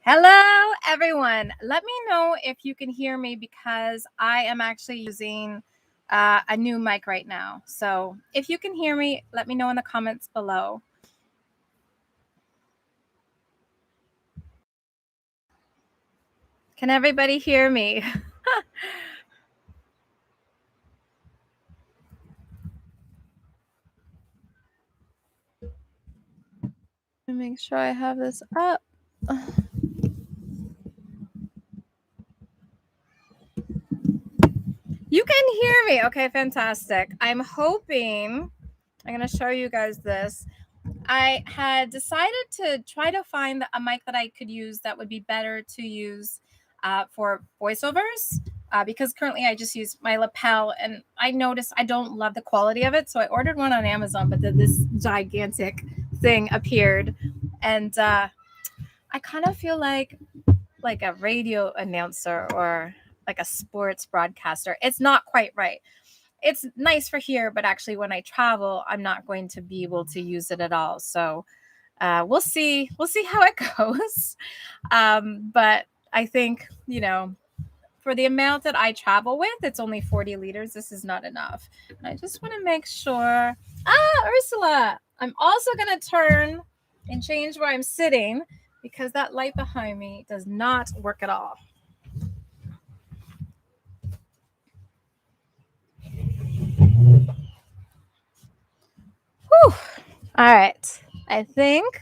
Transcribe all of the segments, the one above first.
Hello, everyone. Let me know if you can hear me because I am actually using a new mic right now. So if you can hear me, let me know in the comments below. Can everybody hear me? Let me make sure I have this up. You can hear me. Okay, fantastic. I'm hoping I'm going to show you guys this. I had decided to try to find a mic that I could use that would be better to use for voiceovers because currently I just use my lapel, and I noticed I don't love the quality of it. So I ordered one on Amazon, but then this gigantic thing appeared, and I kind of feel like a radio announcer or like a sports broadcaster. It's not quite right. It's nice for here, but actually when I travel, I'm not going to be able to use it at all. So we'll see how it goes. But I think, for the amount that I travel with, it's only 40 liters. This is not enough. I just want to make sure. Ursula, I'm also going to turn and change where I'm sitting because that light behind me does not work at all. Whew. All right. I think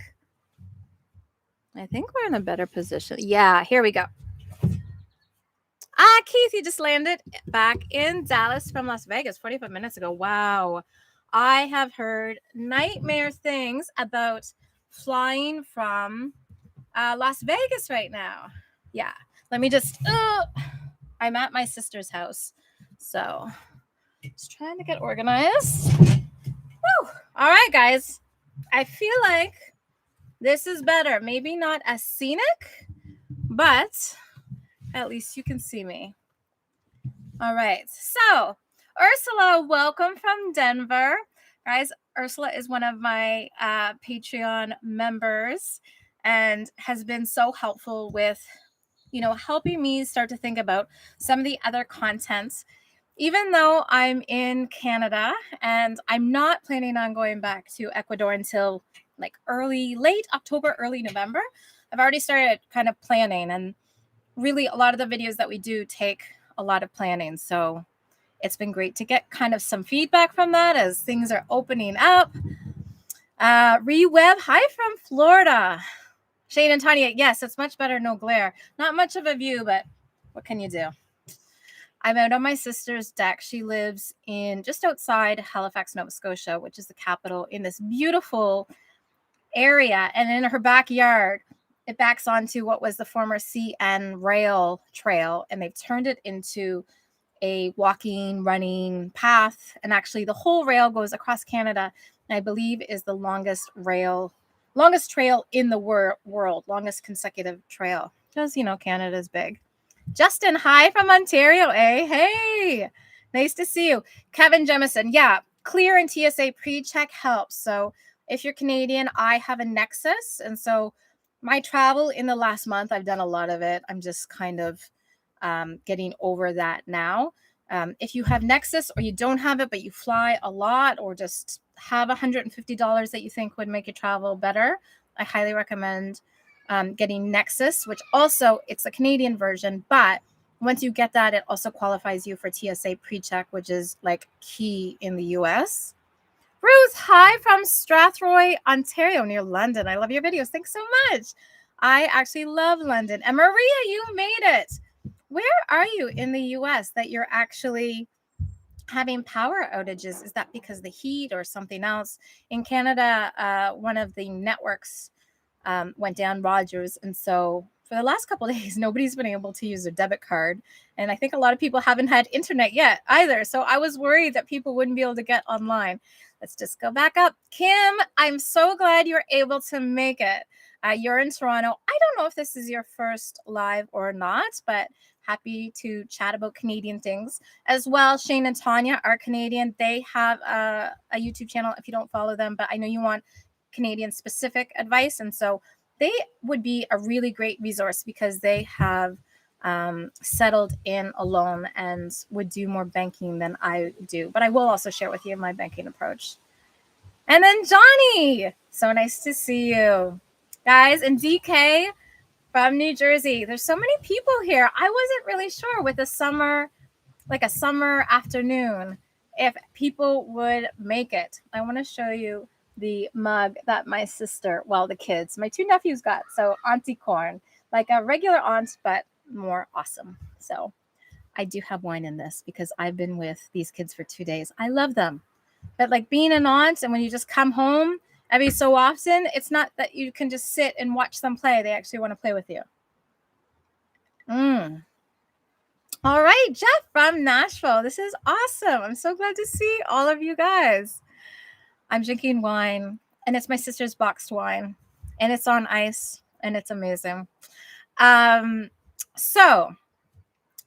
we're in a better position. Yeah, here we go. Keith, you just landed back in Dallas from Las Vegas 45 minutes ago. Wow. I have heard nightmare things about flying from Las Vegas right now. Yeah. Let me just, I'm at my sister's house. So just trying to get organized. Woo. All right, guys. I feel like this is better. Maybe not as scenic, but at least you can see me. All right. So, Ursula, welcome from Denver. Guys, Ursula is one of my Patreon members and has been so helpful with, helping me start to think about some of the other contents. Even though I'm in Canada and I'm not planning on going back to Ecuador until like late October, early November, I've already started kind of planning, and really a lot of the videos that we do take a lot of planning. So it's been great to get kind of some feedback from that as things are opening up. Reweb, hi from Florida. Shane and Tanya, yes, it's much better, no glare. Not much of a view, but what can you do? I'm out on my sister's deck. She lives in just outside Halifax, Nova Scotia, which is the capital, in this beautiful area. And in her backyard, it backs onto what was the former CN rail trail, and they've turned it into a walking, running path. And actually, the whole rail goes across Canada, and I believe is the longest trail in the world, longest consecutive trail, because, Canada's big. Justin, hi from Ontario, eh? Hey, nice to see you. Kevin Jemison, yeah, clear and TSA pre-check helps. So if you're Canadian, I have a Nexus. And so my travel in the last month, I've done a lot of it. I'm just kind of getting over that now. If you have Nexus or you don't have it, but you fly a lot or just have $150 that you think would make your travel better, I highly recommend getting Nexus, which also, it's a Canadian version, but once you get that, it also qualifies you for TSA pre-check, which is like key in the US. Ruth, hi from Strathroy, Ontario, near London. I love your videos. Thanks so much. I actually love London. And Maria, you made it. Where are you in the US that you're actually having power outages? Is that because of the heat or something else? In Canada, one of the networks went down, Rogers, and so for the last couple of days, nobody's been able to use their debit card, and I think a lot of people haven't had internet yet either. So I was worried that people wouldn't be able to get online. Let's just go back up. Kim, I'm so glad you're able to make it. You're in Toronto. I don't know if this is your first live or not, but happy to chat about Canadian things as well. Shane and Tanya are Canadian. They have a YouTube channel if you don't follow them, but I know you want Canadian specific advice. And so they would be a really great resource because they have settled in alone and would do more banking than I do. But I will also share with you my banking approach. And then Johnny, so nice to see you guys. And DK from New Jersey. There's so many people here. I wasn't really sure with a summer afternoon if people would make it. I want to show you the mug that my sister, well, the kids, my two nephews got. So Auntie Corn, like a regular aunt, but more awesome. So I do have wine in this because I've been with these kids for 2 days. I love them. But like being an aunt, and when you just come home every so often, it's not that you can just sit and watch them play. They actually want to play with you. All right, Jeff from Nashville. This is awesome. I'm so glad to see all of you guys. I'm drinking wine, and it's my sister's boxed wine, and it's on ice, and it's amazing. So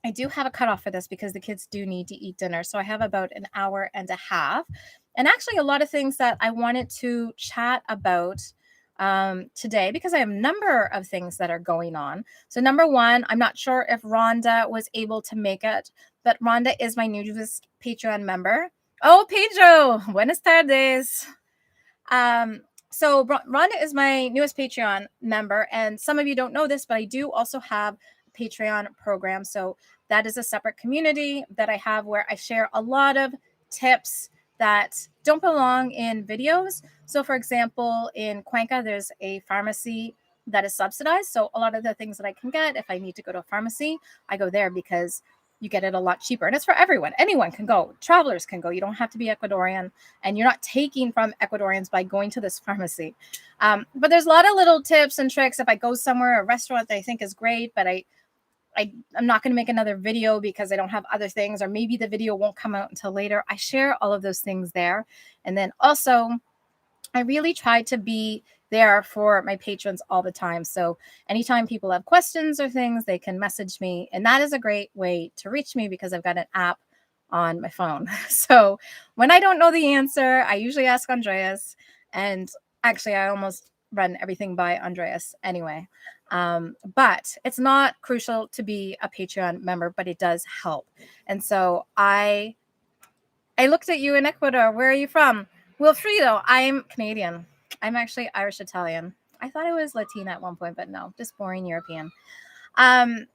I do have a cutoff for this because the kids do need to eat dinner. So I have about an hour and a half. And actually, a lot of things that I wanted to chat about today because I have a number of things that are going on. So, number one, I'm not sure if Rhonda was able to make it, but Rhonda is my newest Patreon member. Oh, Pedro, buenas tardes. So Rhonda is my newest Patreon member, and some of you don't know this, but I do also have a Patreon program. So that is a separate community that I have where I share a lot of tips that don't belong in videos. So for example, in Cuenca, there's a pharmacy that is subsidized. So a lot of the things that I can get, if I need to go to a pharmacy, I go there because you get it a lot cheaper. And it's for everyone. Anyone can go. Travelers can go. You don't have to be Ecuadorian, and you're not taking from Ecuadorians by going to this pharmacy. But there's a lot of little tips and tricks. If I go somewhere, a restaurant that I think is great, but I'm not going to make another video because I don't have other things, or maybe the video won't come out until later. I share all of those things there. And then also, I really try to be there for my patrons all the time. So anytime people have questions or things, they can message me. And that is a great way to reach me because I've got an app on my phone. So when I don't know the answer, I usually ask Andreas. And actually, I almost run everything by Andreas anyway. But it's not crucial to be a Patreon member, but it does help. And so I looked at you in Ecuador. Where are you from? Wilfredo, I'm Canadian. I'm actually Irish Italian. I thought I was Latina at one point, but no, just boring European. I'm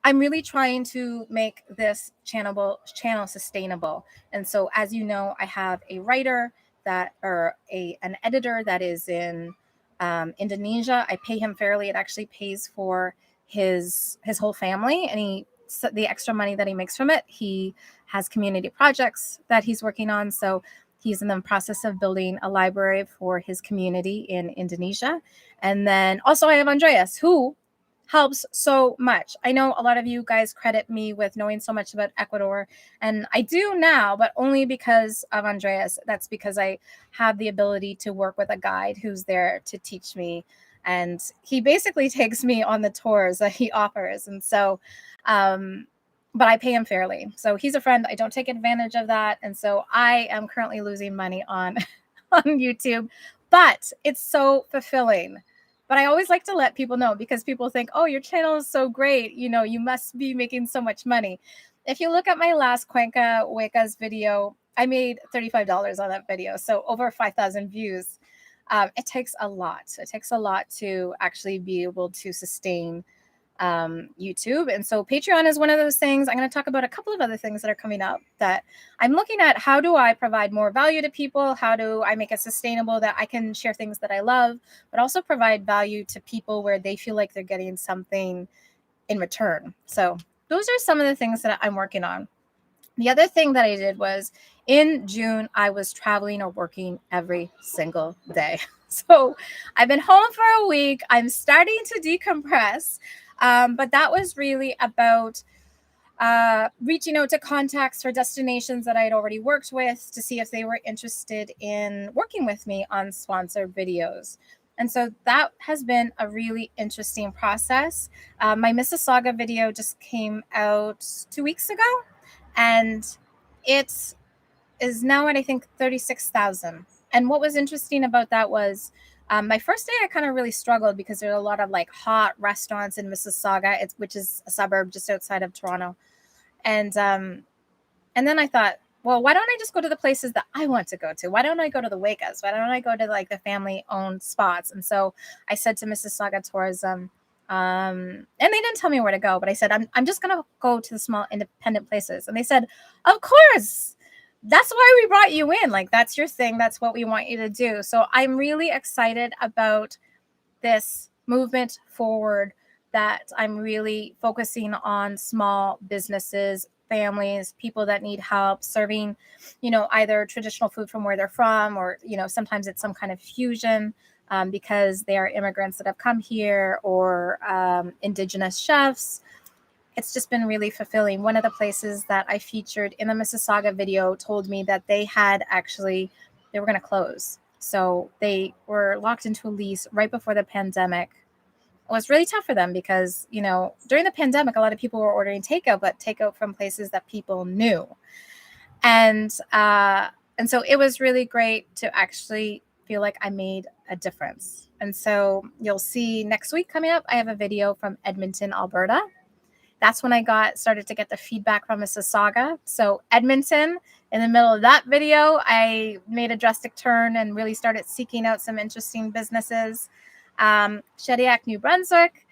really trying to make this channel sustainable. And so, as you know, I have a writer an editor that is in Indonesia. I pay him fairly. It actually pays for his whole family, and the extra money that he makes from it, he has community projects that he's working on. So he's in the process of building a library for his community in Indonesia. And then also I have Andreas, who helps so much. I know a lot of you guys credit me with knowing so much about Ecuador, and I do now, but only because of Andreas. That's because I have the ability to work with a guide who's there to teach me, and he basically takes me on the tours that he offers. And so but I pay him fairly. So he's a friend. I don't take advantage of that. And so I am currently losing money on on YouTube, but it's so fulfilling. But I always like to let people know because people think, oh, your channel is so great. You know, you must be making so much money. If you look at my last Cuenca Huecas video, I made $35 on that video. So over 5,000 views. It takes a lot. It takes a lot to actually be able to sustain YouTube. And so Patreon is one of those things. I'm going to talk about a couple of other things that are coming up that I'm looking at. How do I provide more value to people? How do I make it sustainable that I can share things that I love, but also provide value to people where they feel like they're getting something in return? So those are some of the things that I'm working on. The other thing that I did was in June, I was traveling or working every single day. So I've been home for a week. I'm starting to decompress. But that was really about reaching out to contacts for destinations that I had already worked with to see if they were interested in working with me on sponsored videos. And so that has been a really interesting process. My Mississauga video just came out 2 weeks ago, and it is now at, I think, 36,000. And what was interesting about that was My first day, I kind of really struggled because there are a lot of like hot restaurants in Mississauga, which is a suburb just outside of Toronto. And then I thought, well, why don't I just go to the places that I want to go to? Why don't I go to the Wakas? Why don't I go to like the family owned spots? And so I said to Mississauga Tourism, and they didn't tell me where to go, but I said, I'm just going to go to the small independent places. And they said, of course, that's why we brought you in. Like, that's your thing. That's what we want you to do. So I'm really excited about this movement forward, that I'm really focusing on small businesses, families, people that need help serving, either traditional food from where they're from, or, sometimes it's some kind of fusion, because they are immigrants that have come here, or indigenous chefs. It's just been really fulfilling. One of the places that I featured in the Mississauga video told me that they were going to close. So they were locked into a lease right before the pandemic. It was really tough for them because, during the pandemic, a lot of people were ordering takeout, but takeout from places that people knew. And so it was really great to actually feel like I made a difference. And so you'll see next week coming up, I have a video from Edmonton, Alberta. That's when I started to get the feedback from Mississauga. So Edmonton, in the middle of that video, I made a drastic turn and really started seeking out some interesting businesses. Shediac, New Brunswick,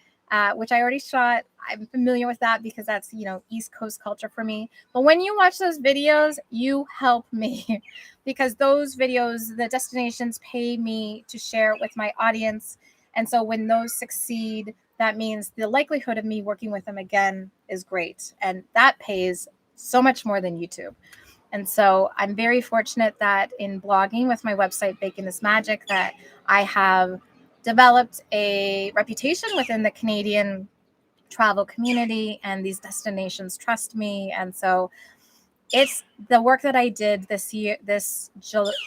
which I already shot. I'm familiar with that because that's, East Coast culture for me. But when you watch those videos, you help me because those videos, the destinations pay me to share with my audience. And so when those succeed, that means the likelihood of me working with them again is great. And that pays so much more than YouTube. And so I'm very fortunate that in blogging with my website, BaconisMagic, that I have developed a reputation within the Canadian travel community, and these destinations trust me. And so it's the work that I did this year,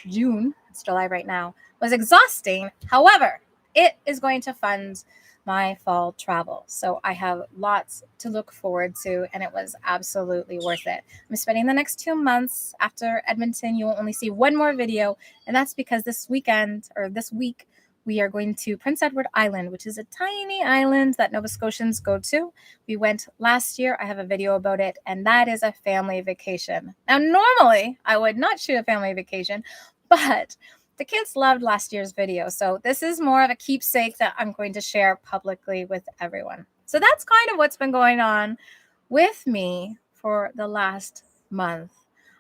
June, it's July right now, was exhausting. However, it is going to fund my fall travel. So I have lots to look forward to, and it was absolutely worth it. I'm spending the next 2 months after Edmonton. You will only see one more video, and that's because this week, we are going to Prince Edward Island, which is a tiny island that Nova Scotians go to. We went last year. I have a video about it, and that is a family vacation. Now, normally, I would not shoot a family vacation, but the kids loved last year's video. So this is more of a keepsake that I'm going to share publicly with everyone. So that's kind of what's been going on with me for the last month.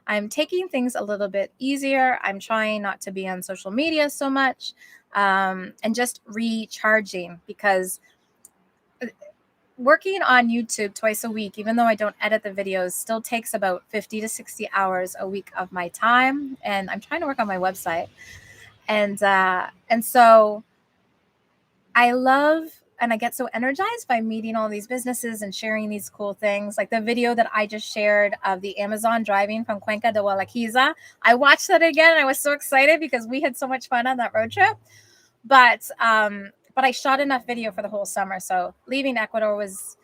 I'm taking things a little bit easier. I'm trying not to be on social media so much, and just recharging, because working on YouTube twice a week, even though I don't edit the videos, still takes about 50 to 60 hours a week of my time. And I'm trying to work on my website. And so I love, and I get so energized by meeting all these businesses and sharing these cool things. Like the video that I just shared of the Amazon driving from Cuenca to Walaquiza. I watched that again, and I was so excited because we had so much fun on that road trip. But I shot enough video for the whole summer. So leaving Ecuador was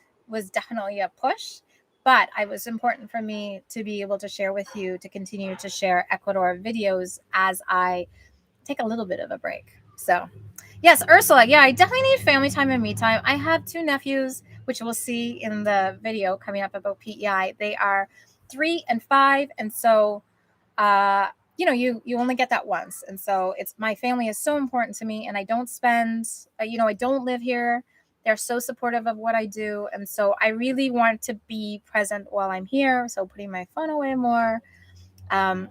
definitely a push. But it was important for me to be able to share with you, to continue to share Ecuador videos as I take a little bit of a break. So yes, Ursula. Yeah, I definitely need family time and me time. I have 2 nephews, which we'll see in the video coming up about PEI. They are 3 and 5. And so, you only get that once. And so my family is so important to me, and I don't I don't live here. They're so supportive of what I do. And so I really want to be present while I'm here. So putting my phone away more.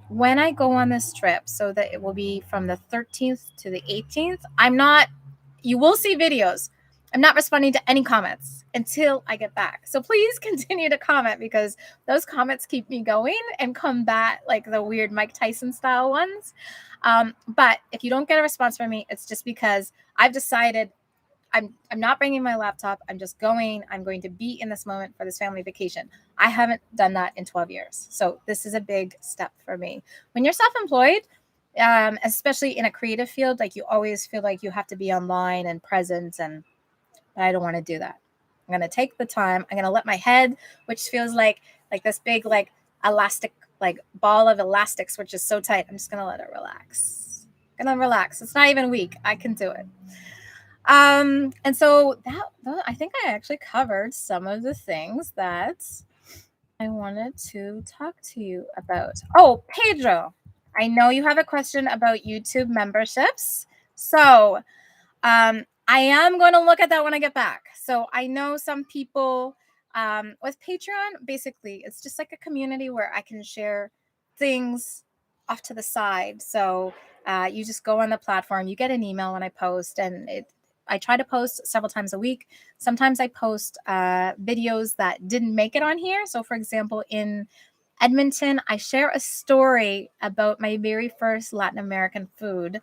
When I go on this trip, so that it will be from the 13th to the 18th, you will see videos. I'm not responding to any comments until I get back. So please continue to comment, because those comments keep me going and combat like the weird Mike Tyson style ones. But if you don't get a response from me, it's just because I've decided I'm not bringing my laptop. I'm going to be in this moment for this family vacation. I haven't done that in 12 years. So this is a big step for me. When you're self-employed, especially in a creative field, like you always feel like you have to be online and present, but I don't want to do that. I'm going to take the time. I'm going to let my head, which feels like this big, like elastic, like ball of elastics, which is so tight. I'm just going to let it relax. and then relax. It's not even a week. I can do it. And so that I think I actually covered some of the things that I wanted to talk to you about. Oh, Pedro, I know you have a question about YouTube memberships. So I am going to look at that when I get back. So I know some people with Patreon, basically, it's just like a community where I can share things off to the side. So you just go on the platform, you get an email when I post, and I try to post several times a week. Sometimes I post videos that didn't make it on here. So, for example, in Edmonton, I share a story about my very first Latin American food.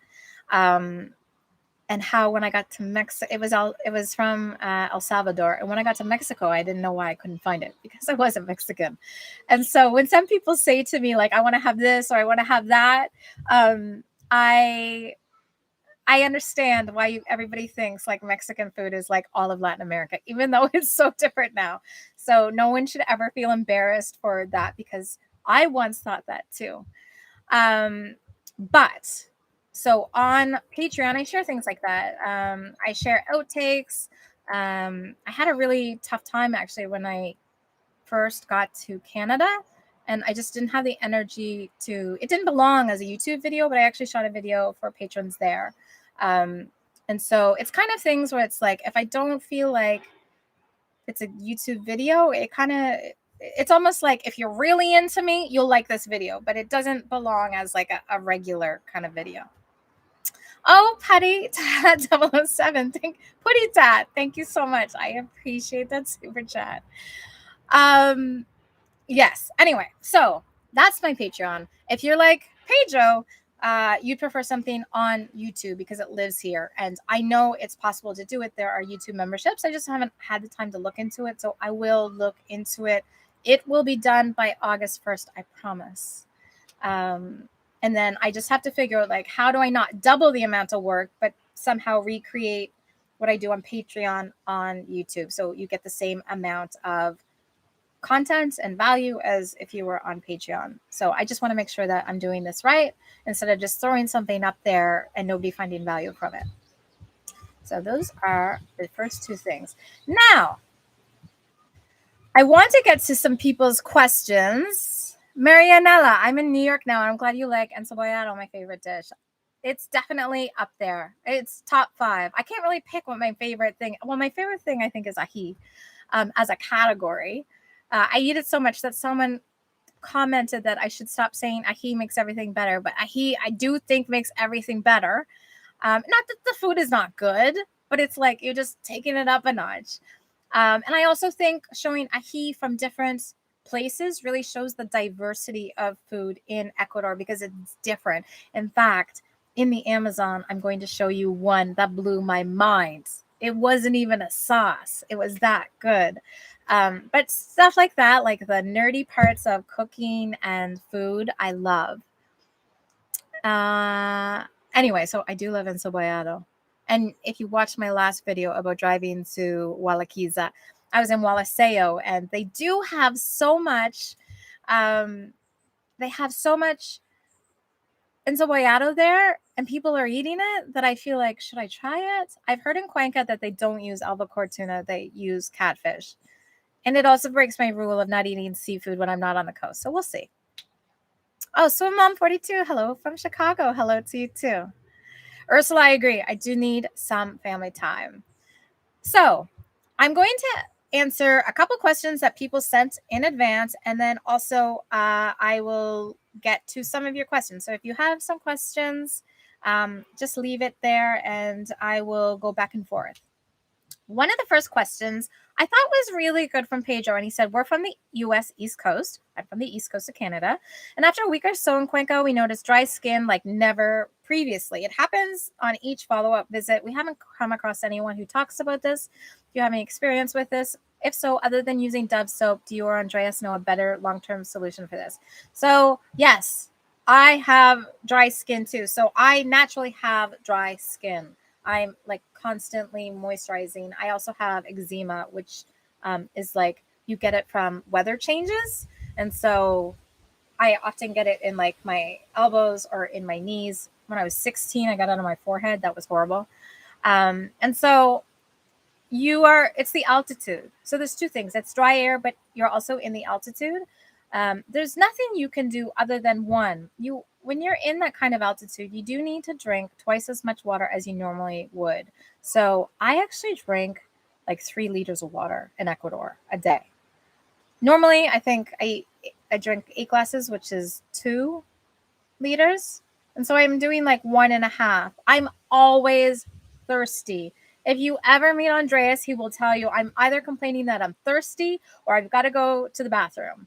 And how when I got to Mexico, it was from El Salvador, and when I got to Mexico, I didn't know why I couldn't find it because I wasn't Mexican. And so when some people say to me like, "I want to have this" or "I want to have that," I understand why everybody thinks like Mexican food is like all of Latin America, even though it's so different now. So no one should ever feel embarrassed for that because I once thought that too. But so on Patreon, I share things like that. I share outtakes. I had a really tough time actually when I first got to Canada, and I just didn't have the energy to. It didn't belong as a YouTube video, but I actually shot a video for patrons there. And so it's kind of things where it's like if I don't feel like it's a YouTube video, it's almost like if you're really into me, you'll like this video, but it doesn't belong as like a regular kind of video. Oh, Patty Tat 007. Putty Tat, thank you so much. I appreciate that super chat. Yes. Anyway, so that's my Patreon. If you're like Pedro, you'd prefer something on YouTube because it lives here. And I know it's possible to do it. There are YouTube memberships. I just haven't had the time to look into it. So I will look into it. It will be done by August 1st, I promise. And then I just have to figure out like, how do I not double the amount of work, but somehow recreate what I do on Patreon on YouTube. So you get the same amount of content and value as if you were on Patreon. So I just want to make sure that I'm doing this right instead of just throwing something up there and nobody finding value from it. So those are the first two things. Now, I want to get to some people's questions. Marianella, I'm in New York now. I'm glad you like encebollado, my favorite dish. It's definitely up there. It's top 5. I can't really pick what my favorite thing. Well, my favorite thing I think is ají as a category. I eat it so much that someone commented that I should stop saying ají makes everything better, but ají I do think makes everything better. Not that the food is not good, but it's like you're just taking it up a notch. And I also think showing ají from different places really shows the diversity of food in Ecuador because it's different. In fact, in the Amazon, I'm going to show you one that blew my mind. It wasn't even a sauce. It was that good. But stuff like that, like the nerdy parts of cooking and food, I love. Anyway, so I do love encebollado. And if you watched my last video about driving to Walaquiza, I was in Walaseo, and they do have so much. They have so much encebollado there, and people are eating it that I feel like, should I try it? I've heard in Cuenca that they don't use albacore tuna; they use catfish, and it also breaks my rule of not eating seafood when I'm not on the coast. So we'll see. Oh, Swim Mom 42, hello from Chicago. Hello to you too. Ursula, I agree. I do need some family time. So I'm going to answer a couple questions that people sent in advance, and then also I will get to some of your questions. So if you have some questions, just leave it there, and I will go back and forth. One of the first questions I thought was really good from Pedro, and he said, we're from the U.S. East Coast. I'm from the East Coast of Canada. And after a week or so in Cuenca, we noticed dry skin like never previously. It happens on each follow-up visit. We haven't come across anyone who talks about this. Do you have any experience with this? If so, other than using Dove soap, do you or Andreas know a better long-term solution for this? So, yes, I have dry skin too. So I naturally have dry skin. I'm like constantly moisturizing. I also have eczema, which is like you get it from weather changes. And so I often get it in like my elbows or in my knees when I was 16. I got it on my forehead. That was horrible. And so it's the altitude. So there's two things. It's dry air, but you're also in the altitude. There's nothing you can do other than when you're in that kind of altitude, you do need to drink twice as much water as you normally would. So I actually drink like 3 liters of water in Ecuador a day. Normally, I think I drink 8 glasses, which is 2 liters. And so I'm doing like 1.5. I'm always thirsty. If you ever meet Andreas, he will tell you I'm either complaining that I'm thirsty or I've got to go to the bathroom.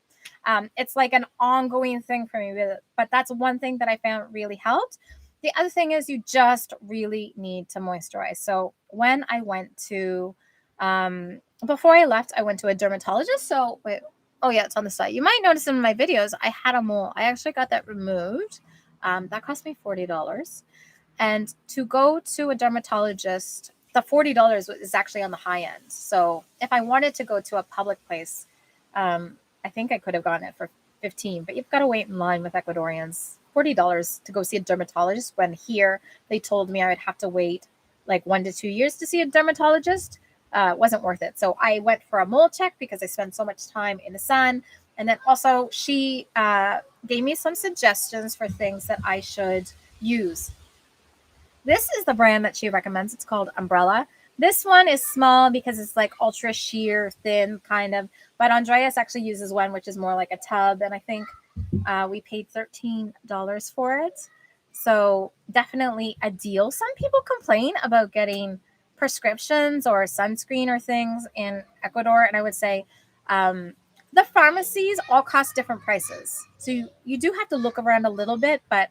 It's like an ongoing thing for me, but that's one thing that I found really helped. The other thing is you just really need to moisturize. So when I went to, before I left, I went to a dermatologist. So wait, oh yeah, it's on the side. You might notice in my videos, I had a mole. I actually got that removed. That cost me $40. And to go to a dermatologist, the $40 is actually on the high end. So if I wanted to go to a public place, I think I could have gotten it for 15, but you've got to wait in line with Ecuadorians. $40 to go see a dermatologist, when here they told me I would have to wait like 1 to 2 years to see a dermatologist. Wasn't worth it. So I went for a mole check because I spent so much time in the sun. And then also she gave me some suggestions for things that I should use. This is the brand that she recommends. It's called Umbrella. This one is small because it's like ultra sheer, thin kind of. But Andreas actually uses one which is more like a tub. And I think we paid $13 for it. So definitely a deal. Some people complain about getting prescriptions or sunscreen or things in Ecuador. And I would say the pharmacies all cost different prices. So you do have to look around a little bit, but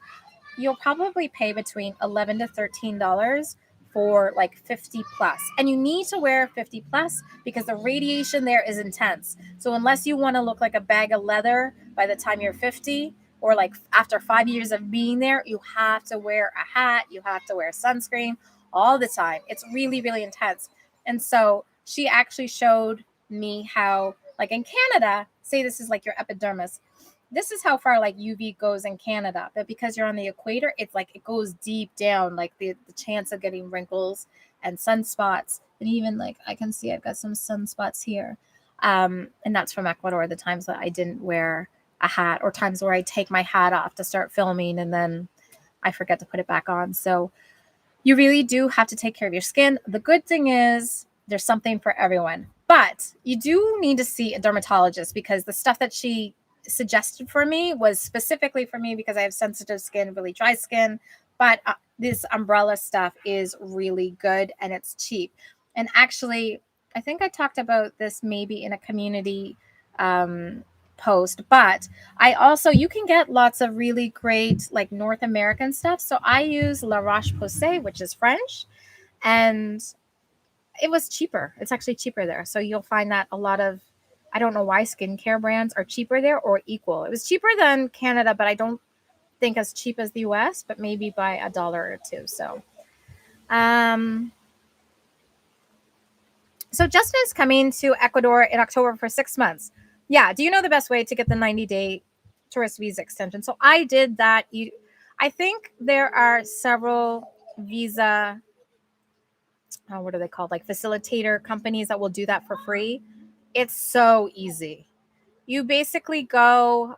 you'll probably pay between $11 to $13 for like 50 plus. And you need to wear 50 plus because the radiation there is intense. So unless you want to look like a bag of leather by the time you're 50, or like after 5 years of being there, you have to wear a hat, you have to wear sunscreen all the time. It's really, really intense. And so she actually showed me how, like in Canada, say this is like your epidermis. This is how far like UV goes in Canada, but because you're on the equator, it's like it goes deep down, like the chance of getting wrinkles and sunspots. And even like I can see I've got some sunspots here. And that's from Ecuador, the times that I didn't wear a hat, or times where I take my hat off to start filming and then I forget to put it back on. So you really do have to take care of your skin. The good thing is there's something for everyone, but you do need to see a dermatologist because the stuff that she suggested for me was specifically for me because I have sensitive skin, really dry skin. But this umbrella stuff is really good and it's cheap. And actually, I think I talked about this maybe in a community post, but you can get lots of really great like North American stuff. So I use La Roche-Posay, which is French, and it was cheaper. It's actually cheaper there. So you'll find that a lot of, I don't know why skincare brands are cheaper there or equal. It was cheaper than Canada, but I don't think as cheap as the US, but maybe by $1 or $2. So Justin is coming to Ecuador in October for 6 months. Yeah. Do you know the best way to get the 90-day tourist visa extension? So I did that. I think there are several visa, what are they called? Like facilitator companies that will do that for free. It's so easy. You basically go,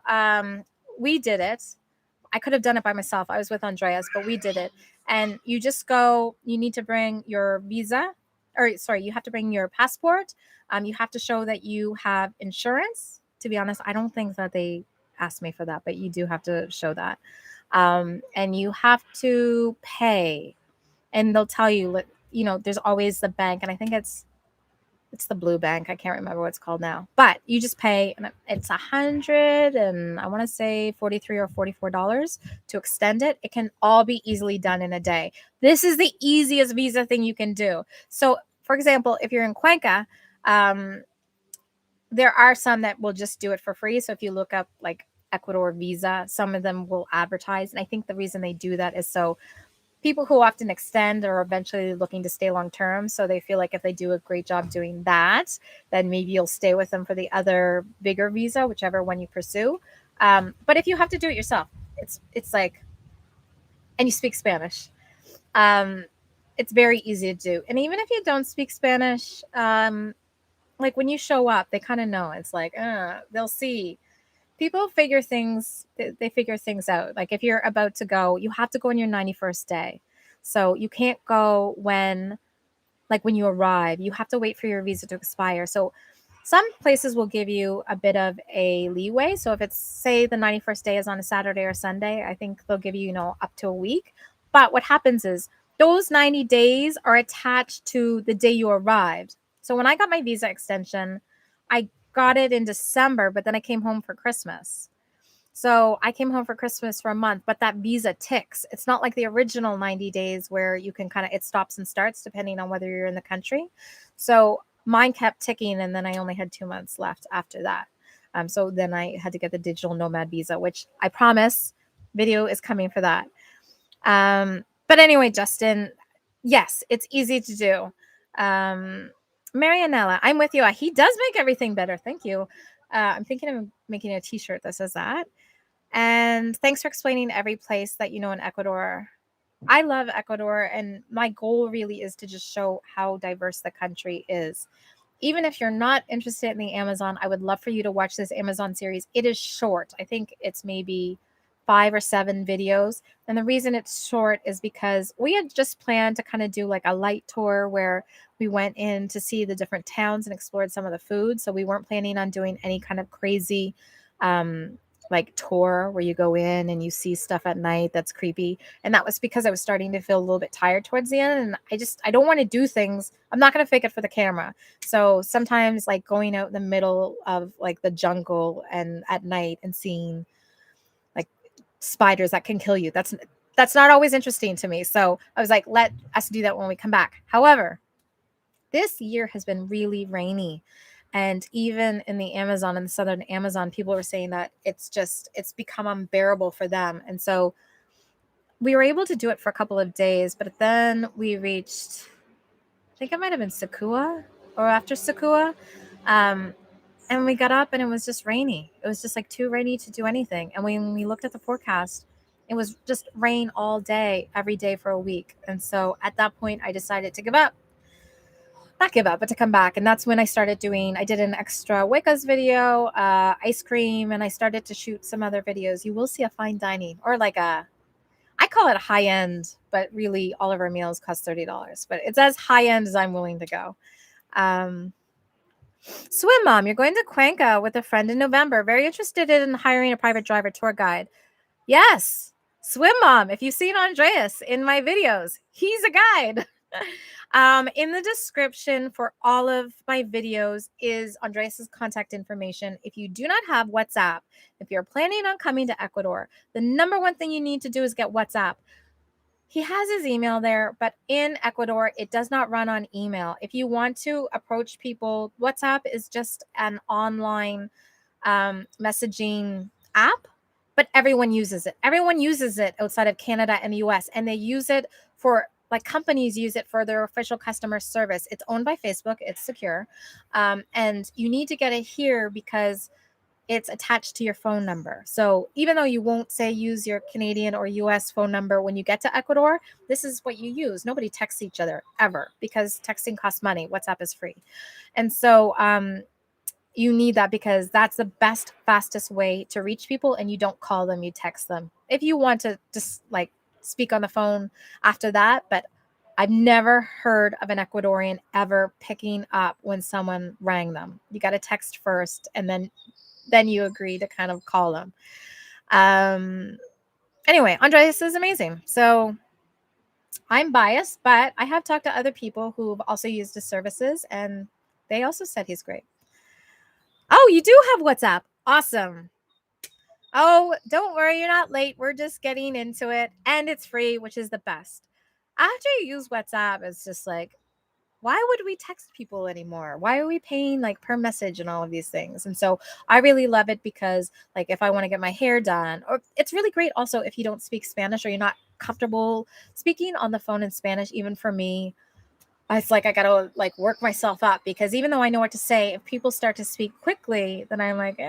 we did it. I could have done it by myself. I was with Andreas, but we did it. And you just go, you need to bring your visa, or sorry, you have to bring your passport. You have to show that you have insurance. To be honest, I don't think that they asked me for that, but you do have to show that. And you have to pay. And they'll tell you, there's always the bank. And I think it's the blue bank. I can't remember what it's called now, but you just pay, and it's $100 and I want to say $43 or $44 to extend it. It can all be easily done in a day. This is the easiest visa thing you can do. So for example, if you're in Cuenca, there are some that will just do it for free. So if you look up like Ecuador visa, some of them will advertise. And I think the reason they do that is so people who often extend are eventually looking to stay long term. So they feel like if they do a great job doing that, then maybe you'll stay with them for the other bigger visa, whichever one you pursue. But if you have to do it yourself, it's like and you speak Spanish. It's very easy to do. And even if you don't speak Spanish, like when you show up, they kind of know. It's like, they'll see. People figure things, they figure things out. Like if you're about to go, you have to go on your 91st day. So you can't go when you arrive. You have to wait for your visa to expire. So some places will give you a bit of a leeway. So if it's, say, the 91st day is on a Saturday or Sunday, I think they'll give you, up to a week. But what happens is those 90 days are attached to the day you arrived. So when I got my visa extension, I got it in December, but then I came home for Christmas. So I came home for Christmas for a month, but that visa ticks. It's not like the original 90 days where you can it stops and starts depending on whether you're in the country. So mine kept ticking, and then I only had 2 months left after that. So then I had to get the digital nomad visa, which I promise video is coming for that. But anyway, Justin, yes, it's easy to do. Marianella, I'm with you. He does make everything better. Thank you. I'm thinking of making a t-shirt that says that. And thanks for explaining every place that you know in Ecuador. I love Ecuador, and my goal really is to just show how diverse the country is. Even if you're not interested in the Amazon, I would love for you to watch this Amazon series. It is short. I think it's maybe 5 or 7 videos. And the reason it's short is because we had just planned to kind of do like a light tour where we went in to see the different towns and explored some of the food. So we weren't planning on doing any kind of crazy like tour where you go in and you see stuff at night that's creepy. And that was because I was starting to feel a little bit tired towards the end. And I don't want to do things. I'm not going to fake it for the camera. So sometimes like going out in the middle of like the jungle and at night and seeing like spiders that can kill you, that's not always interesting to me. So I was like, let us do that when we come back. However, this year has been really rainy. And even in the Amazon, in the southern Amazon, people were saying that it's become unbearable for them. And so we were able to do it for a couple of days, but then we reached, I think it might have been Sakua or after Sakua. And we got up and it was just rainy. It was just like too rainy to do anything. And when we looked at the forecast, it was just rain all day, every day for a week. And so at that point, I decided to give up. Not give up, but to come back. And that's when I did an extra Wiccas video, ice cream, and I started to shoot some other videos. You will see a fine dining or like I call it high end, but really all of our meals cost $30. But it's as high end as I'm willing to go. Swim Mom, you're going to Cuenca with a friend in November. Very interested in hiring a private driver tour guide. Yes, Swim Mom. If you've seen Andreas in my videos, he's a guide. In the description for all of my videos is Andreas's contact information. If you do not have WhatsApp, if you're planning on coming to Ecuador, the number one thing you need to do is get WhatsApp. He has his email there, but in Ecuador, it does not run on email. If you want to approach people, WhatsApp is just an online messaging app, but everyone uses it. Everyone uses it outside of Canada and the US, and they use it for, like, companies use it for their official customer service. It's owned by Facebook. It's secure. And you need to get it here because it's attached to your phone number. So even though you won't say use your Canadian or US phone number when you get to Ecuador, this is what you use. Nobody texts each other ever because texting costs money. WhatsApp is free. And so you need that because that's the best, fastest way to reach people, and you don't call them, you text them. If you want to just like speak on the phone after that, but I've never heard of an Ecuadorian ever picking up when someone rang them. You got to text first, and then you agree to kind of call them. Anyway, Andreas is amazing. So I'm biased, but I have talked to other people who've also used his services, and they also said he's great. Oh, you do have WhatsApp. Awesome. Oh, don't worry, you're not late. We're just getting into it, and it's free, which is the best. After you use WhatsApp, it's just like, why would we text people anymore? Why are we paying like per message and all of these things? And so I really love it because, like, if I want to get my hair done, or it's really great also if you don't speak Spanish or you're not comfortable speaking on the phone in Spanish. Even for me, it's like I got to like work myself up because even though I know what to say, if people start to speak quickly, then I'm like,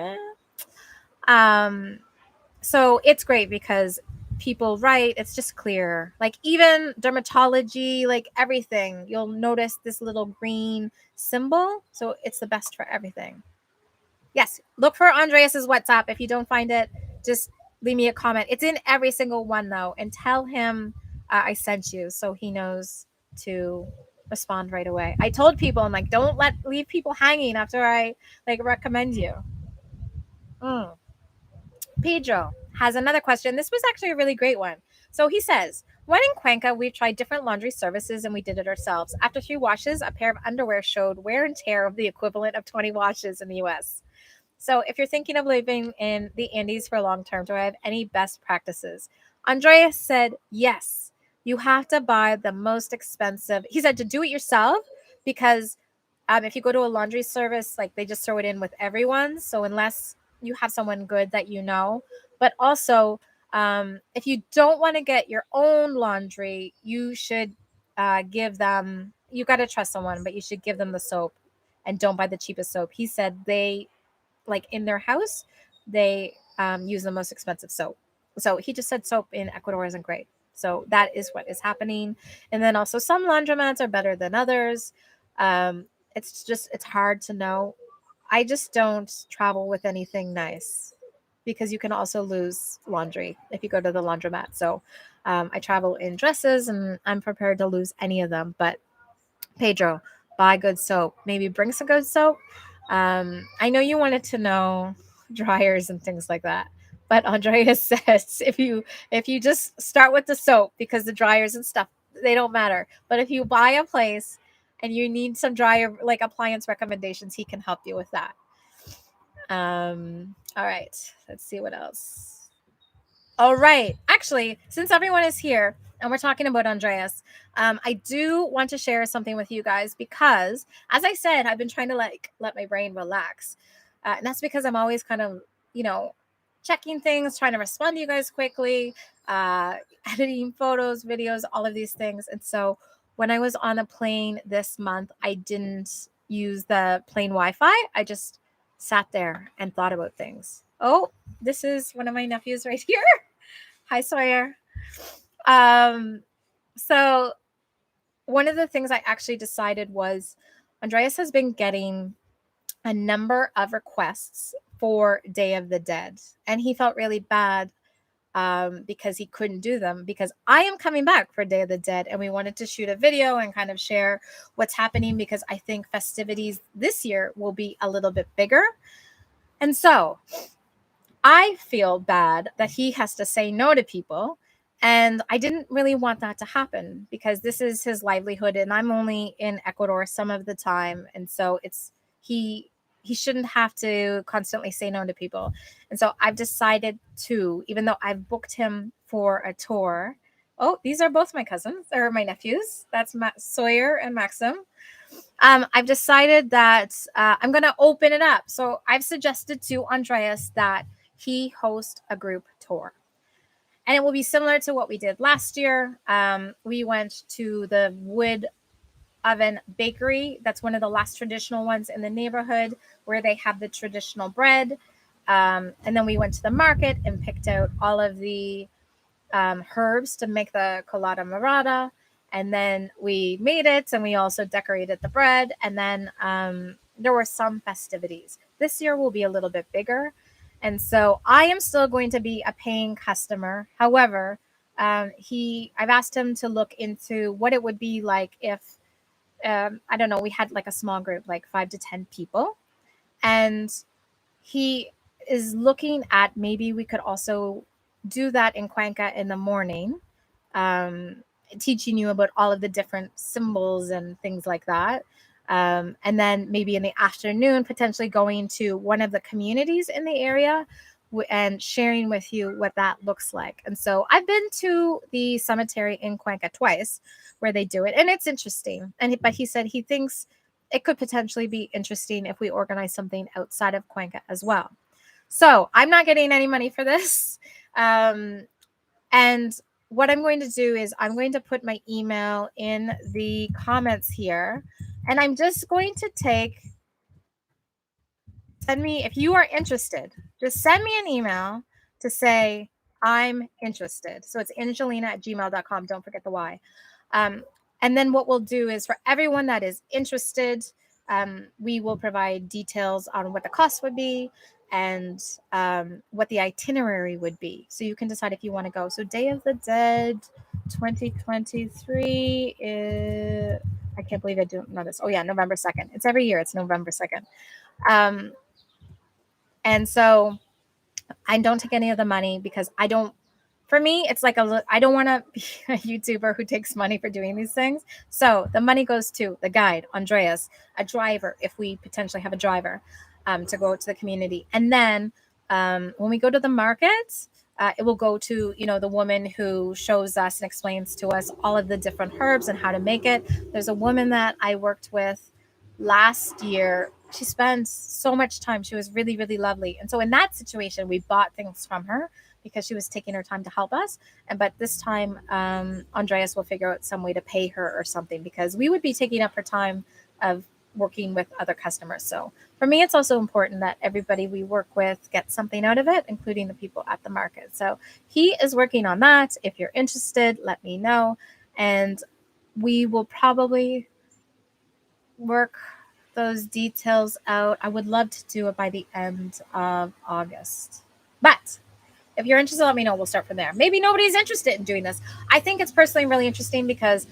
So it's great because people right, it's just clear. Like even dermatology, like everything, you'll notice this little green symbol. So it's the best for everything. Yes, look for Andreas's WhatsApp. If you don't find it, just leave me a comment. It's in every single one though, and tell him I sent you so he knows to respond right away. I told people, I'm like, don't leave people hanging after I like recommend you. Pedro has another question. This was actually a really great one. So he says, when in Cuenca, we've tried different laundry services and we did it ourselves. After 3 washes, a pair of underwear showed wear and tear of the equivalent of 20 washes in the US. So if you're thinking of living in the Andes for long term, do I have any best practices? Andreas said, yes. You have to buy the most expensive. He said to do it yourself because if you go to a laundry service, like they just throw it in with everyone. So unless you have someone good that you know, but also if you don't want to get your own laundry, you should give them. You got to trust someone, but you should give them the soap, and don't buy the cheapest soap. He said they like in their house, they use the most expensive soap. So he just said soap in Ecuador isn't great. So that is what is happening. And then also some laundromats are better than others. It's hard to know. I just don't travel with anything nice because you can also lose laundry if you go to the laundromat. So I travel in dresses and I'm prepared to lose any of them. But Pedro, buy good soap. Maybe bring some good soap. I know you wanted to know dryers and things like that, but Andreas says if you just start with the soap because the dryers and stuff they don't matter. But if you buy a place and you need some dryer like appliance recommendations, he can help you with that. All right, let's see what else. All right. Actually, since everyone is here and we're talking about Andreas, I do want to share something with you guys because, as I said, I've been trying to let my brain relax, and that's because I'm always kind of, checking things, trying to respond to you guys quickly, uh, editing photos, videos, all of these things. And so, when I was on a plane this month, I didn't use the plane Wi-Fi. I just sat there and thought about things. Oh, this is one of my nephews right here. Hi, Sawyer. Um, so one of the things I actually decided was Andreas has been getting a number of requests for Day of the Dead, and he felt really bad because he couldn't do them because I am coming back for Day of the Dead, and we wanted to shoot a video and kind of share what's happening because I think festivities this year will be a little bit bigger. And so I feel bad that he has to say no to people. And I didn't really want that to happen because this is his livelihood and I'm only in Ecuador some of the time. And so he shouldn't have to constantly say no to people. And so I've decided to, even though I've booked him for a tour. Oh, these are both my cousins or my nephews. That's Sawyer and Maxim. I've decided that I'm going to open it up. So I've suggested to Andreas that he host a group tour. And it will be similar to what we did last year. We went to the Wood Oven Bakery. That's one of the last traditional ones in the neighborhood where they have the traditional bread. And then we went to the market and picked out all of the herbs to make the colada morada. And then we made it and we also decorated the bread. And then there were some festivities. This year will be a little bit bigger. And so I am still going to be a paying customer. However, I've asked him to look into what it would be like if, I don't know, we had like a small group, like 5 to 10 people. And he is looking at maybe we could also do that in Cuenca in the morning, teaching you about all of the different symbols and things like that. And then maybe in the afternoon, potentially going to one of the communities in the area and sharing with you what that looks like. And so I've been to the cemetery in Cuenca twice where they do it, and it's interesting. But he said he thinks it could potentially be interesting if we organize something outside of Cuenca as well. So I'm not getting any money for this. And what I'm going to do is I'm going to put my email in the comments here. And I'm just going to send me, if you are interested, just send me an email to say, I'm interested. So it's Angelina@gmail.com. Don't forget the Y. And then what we'll do is for everyone that is interested, we will provide details on what the cost would be and what the itinerary would be. So you can decide if you want to go. So Day of the Dead 2023 is, I can't believe I don't know this. Oh, yeah, November 2nd. It's every year. It's November 2nd. And so I don't take any of the money because I don't, for me, it's like I don't want to be a YouTuber who takes money for doing these things. So the money goes to the guide, Andreas, a driver, if we potentially have a driver, to go to the community. And then when we go to the markets, it will go to, the woman who shows us and explains to us all of the different herbs and how to make it. There's a woman that I worked with last year. She spends so much time. She was really, really lovely. And so in that situation, we bought things from her because she was taking her time to help us. But this time, Andreas will figure out some way to pay her or something, because we would be taking up her time of working with other customers. So for me, it's also important that everybody we work with gets something out of it, including the people at the market. So he is working on that. If you're interested, let me know. And we will probably work those details out. I would love to do it by the end of August. But if you're interested, let me know. We'll start from there. Maybe nobody's interested in doing this. I think it's personally really interesting because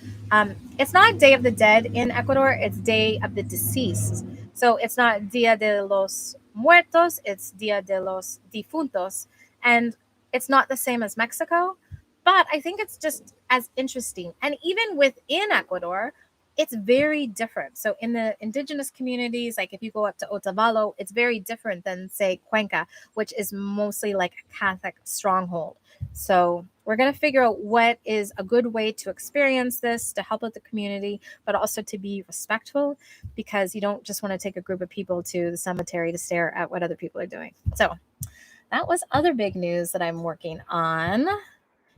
it's not Day of the Dead in Ecuador. It's Day of the Deceased. So it's not Dia de los Muertos. It's Dia de los Difuntos. And it's not the same as Mexico. But I think it's just as interesting. And even within Ecuador, it's very different. So in the indigenous communities, like if you go up to Otavalo, it's very different than, say, Cuenca, which is mostly like a Catholic stronghold. So we're going to figure out what is a good way to experience this, to help out the community, but also to be respectful, because you don't just want to take a group of people to the cemetery to stare at what other people are doing. So that was other big news that I'm working on.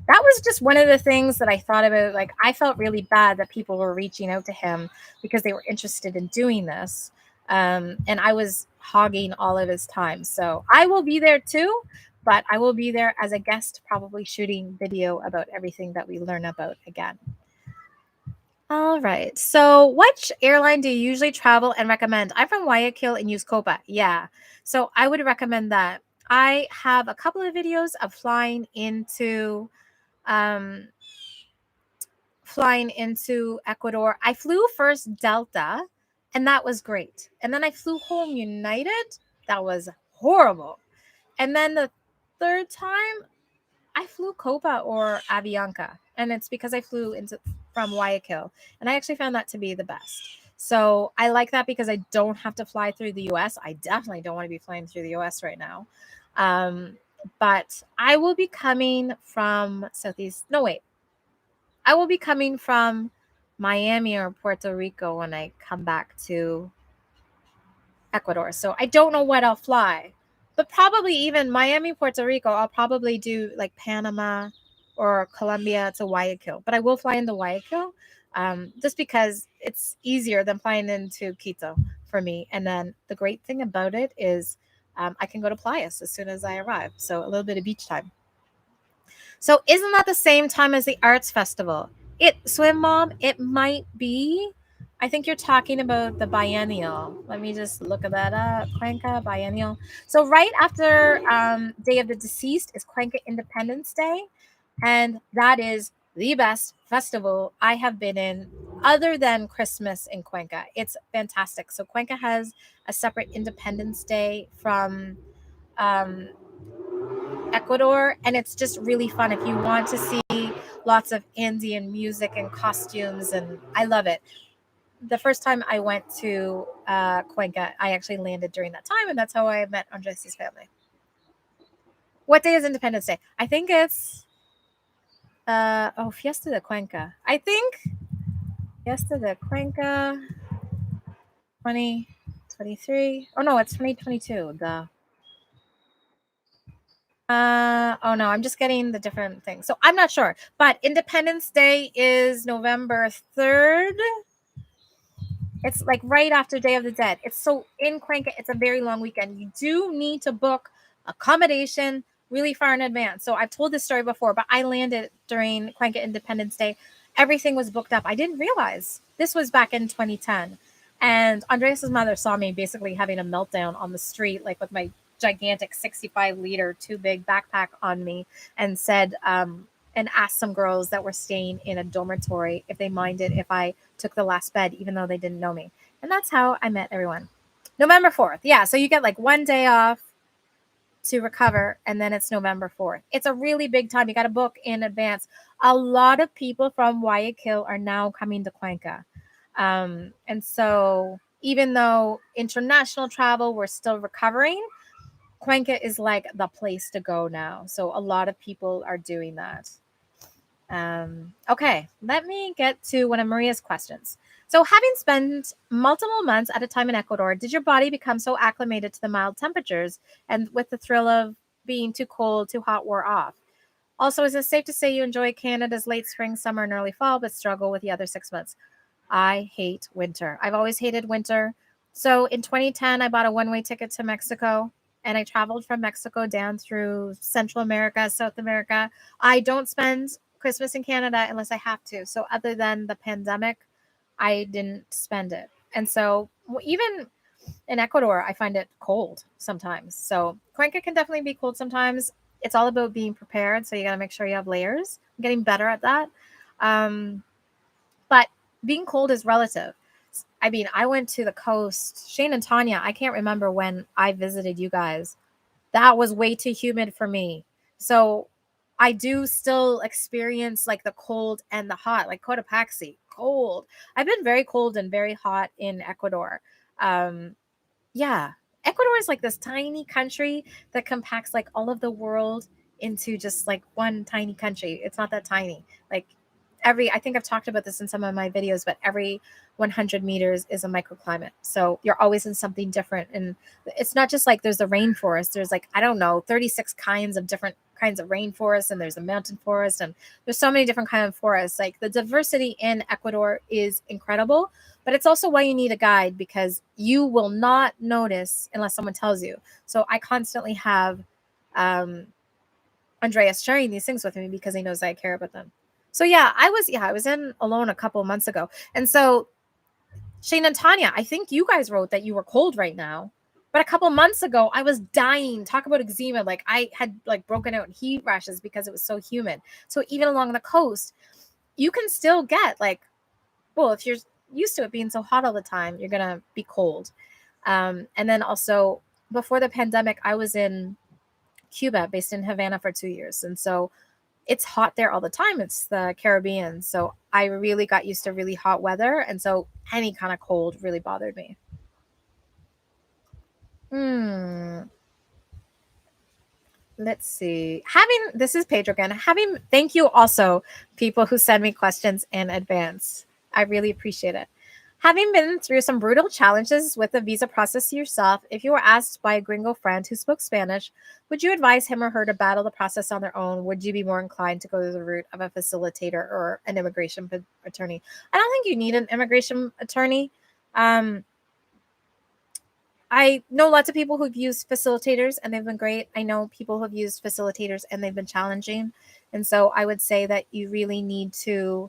That was just one of the things that I thought about. Like, I felt really bad that people were reaching out to him because they were interested in doing this. And I was hogging all of his time. So I will be there too, but I will be there as a guest, probably shooting video about everything that we learn about again. All right. So which airline do you usually travel and recommend? I'm from Guayaquil and use Copa. Yeah. So I would recommend that. I have a couple of videos of flying into Ecuador. I flew first Delta, and that was great. And then I flew home United. That was horrible. And then the third time, I flew Copa or Avianca, and it's because I flew from Guayaquil, and I actually found that to be the best. So I like that because I don't have to fly through the U.S. I definitely don't want to be flying through the U.S. right now. But I will be coming from I will be coming from Miami or Puerto Rico when I come back to Ecuador. So I don't know what I'll fly, but probably even Miami, Puerto Rico, I'll probably do like Panama or Colombia to Guayaquil. But I will fly into Guayaquil just because it's easier than flying into Quito for me. And then the great thing about it is I can go to Playas as soon as I arrive. So a little bit of beach time. So isn't that the same time as the arts festival? Swim Mom, it might be. I think you're talking about the biennial. Let me just look at that up. Cuenca biennial. So right after Day of the Deceased is Cuenca Independence Day, and that is the best festival I have been in other than Christmas in Cuenca. It's fantastic. So Cuenca has a separate Independence Day from Ecuador, and it's just really fun if you want to see lots of Andean music and costumes, and I love it. The first time I went to Cuenca, I actually landed during that time, and that's how I met Andres' family. What day is Independence Day? I think it's Fiesta de Cuenca. I think Fiesta de Cuenca 2023. Oh no, it's 2022. Oh no, I'm just getting the different things. So I'm not sure. But Independence Day is November 3rd. It's like right after Day of the Dead. It's so in Cuenca, it's a very long weekend. You do need to book accommodation really far in advance. So I've told this story before, but I landed during Cuenca Independence Day. Everything was booked up. I didn't realize this was back in 2010. And Andreas's mother saw me basically having a meltdown on the street, like with my gigantic 65-liter too big backpack on me, and said, and asked some girls that were staying in a dormitory if they minded if I took the last bed, even though they didn't know me. And that's how I met everyone. November 4th. Yeah. So you get like one day off to recover, and then it's November 4th. It's a really big time. You got to book in advance. A lot of people from Guayaquil are now coming to Cuenca. And so even though international travel, we're still recovering, Cuenca is like the place to go now. So a lot of people are doing that. Okay, let me get to one of Maria's questions. So, having spent multiple months at a time in Ecuador, did your body become so acclimated to the mild temperatures and with the thrill of being too cold, too hot wore off? Also, is it safe to say you enjoy Canada's late spring, summer, and early fall, but struggle with the other 6 months? I hate winter. I've always hated winter. So in 2010, I bought a one-way ticket to Mexico, and I traveled from Mexico down through Central America, South America. I don't spend Christmas in Canada unless I have to. So other than the pandemic, I didn't spend it. And so even in Ecuador, I find it cold sometimes. So Cuenca can definitely be cold sometimes. It's all about being prepared. So you got to make sure you have layers. I'm getting better at that. But being cold is relative. I mean, I went to the coast. Shane and Tanya, I can't remember when I visited you guys. That was way too humid for me. So I do still experience like the cold and the hot, like Cotopaxi, cold. I've been very cold and very hot in Ecuador. Um, yeah, Ecuador is like this tiny country that compacts like all of the world into just like one tiny country. It's not that tiny. Like I think I've talked about this in some of my videos, but every 100 meters is a microclimate. So you're always in something different. And it's not just like there's a rainforest. There's like, I don't know, 36 kinds of different kinds of rainforest, and there's a mountain forest, and there's so many different kinds of forests. Like the diversity in Ecuador is incredible, but it's also why you need a guide, because you will not notice unless someone tells you. So I constantly have Andreas sharing these things with me because he knows I care about them. So yeah, I was in alone a couple of months ago. And so Shane and Tanya, I think you guys wrote that you were cold right now. But a couple months ago, I was dying. Talk about eczema. Like I had like broken out in heat rashes because it was so humid. So even along the coast, you can still get like, well, if you're used to it being so hot all the time, you're gonna be cold. And then also before the pandemic, I was in Cuba, based in Havana for 2 years. And so it's hot there all the time. It's the Caribbean. So I really got used to really hot weather. And so any kind of cold really bothered me. Let's see. This is Pedro again. Thank you also, people who send me questions in advance. I really appreciate it. Having been through some brutal challenges with the visa process yourself, if you were asked by a gringo friend who spoke Spanish, would you advise him or her to battle the process on their own? Would you be more inclined to go the route of a facilitator or an immigration attorney? I don't think you need an immigration attorney. I know lots of people who've used facilitators and they've been great. I know people who've used facilitators and they've been challenging. And so I would say that you really need to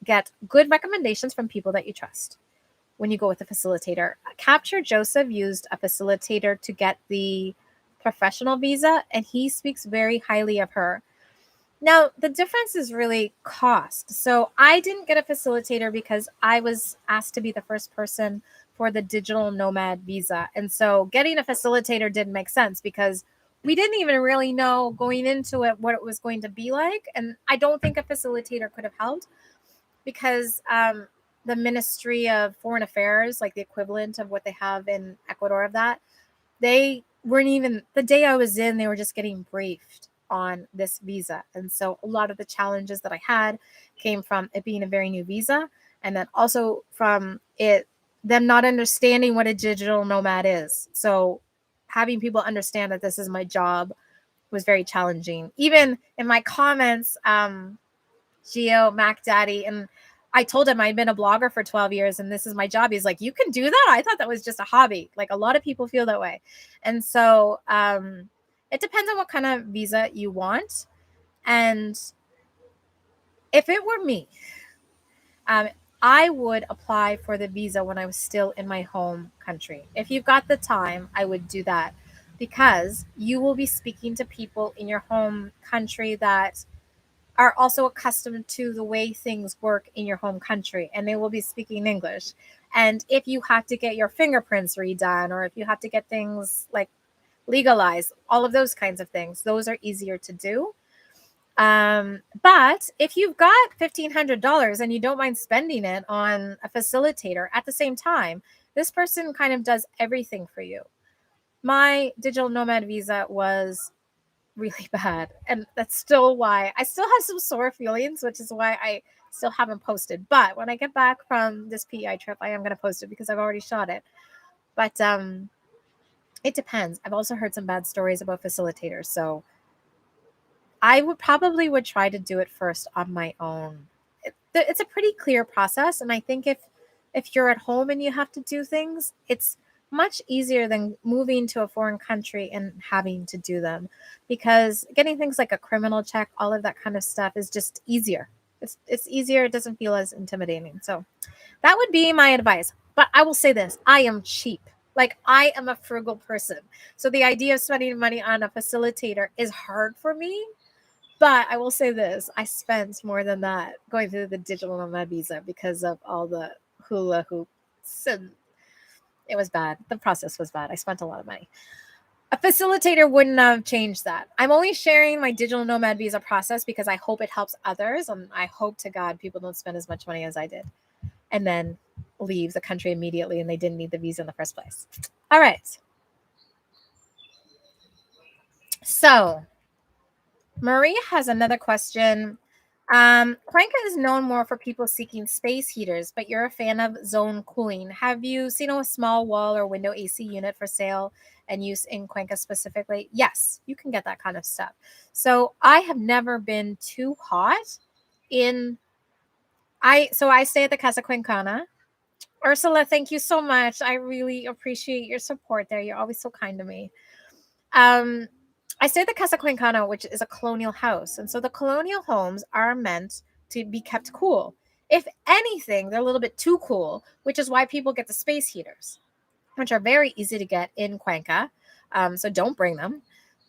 get good recommendations from people that you trust when you go with a facilitator. Capture Joseph used a facilitator to get the professional visa, and he speaks very highly of her. Now, the difference is really cost. So I didn't get a facilitator because I was asked to be the first person for the digital nomad visa. And so getting a facilitator didn't make sense because we didn't even really know going into it what it was going to be like. And I don't think a facilitator could have helped because the Ministry of Foreign Affairs, like the equivalent of what they have in Ecuador of that, they weren't even, the day I was in, they were just getting briefed on this visa. And so a lot of the challenges that I had came from it being a very new visa, and then also from them not understanding what a digital nomad is. So having people understand that this is my job was very challenging. Even in my comments, Geo, Mac Daddy, and I told him I'd been a blogger for 12 years and this is my job. He's like, you can do that? I thought that was just a hobby. Like a lot of people feel that way. And so, It depends on what kind of visa you want. And if it were me, um, I would apply for the visa when I was still in my home country. If you've got the time, I would do that because you will be speaking to people in your home country that are also accustomed to the way things work in your home country, and they will be speaking English. And if you have to get your fingerprints redone, or if you have to get things like legalized, all of those kinds of things, those are easier to do. But if you've got $1,500 and you don't mind spending it on a facilitator at the same time, this person kind of does everything for you. My digital nomad visa was really bad, and that's still why I still have some sore feelings, which is why I still haven't posted. But when I get back from this PEI trip, I am going to post it because I've already shot it. But it depends. I've also heard some bad stories about facilitators, so I would try to do it first on my own. It's a pretty clear process, and I think if you're at home and you have to do things, it's much easier than moving to a foreign country and having to do them, because getting things like a criminal check, all of that kind of stuff is just easier. It's easier. It doesn't feel as intimidating. So that would be my advice. But I will say this, I am cheap. Like, I am a frugal person. So the idea of spending money on a facilitator is hard for me. But I will say this, I spent more than that going through the digital nomad visa because of all the hula hoops, and it was bad. The process was bad. I spent a lot of money. A facilitator wouldn't have changed that. I'm only sharing my digital nomad visa process because I hope it helps others, and I hope to God people don't spend as much money as I did and then leave the country immediately and they didn't need the visa in the first place. All right. So Maria has another question. Cuenca is known more for people seeking space heaters, but you're a fan of zone cooling. Have you seen a small wall or window AC unit for sale and use in Cuenca specifically? Yes, you can get that kind of stuff. So I have never been too hot in I stay at the Casa Cuencana. Ursula, thank you so much. I really appreciate your support there. You're always so kind to me. Um, I stay at the Casa Cuencana, which is a colonial house. And so the colonial homes are meant to be kept cool. If anything, they're a little bit too cool, which is why people get the space heaters, which are very easy to get in Cuenca. So don't bring them.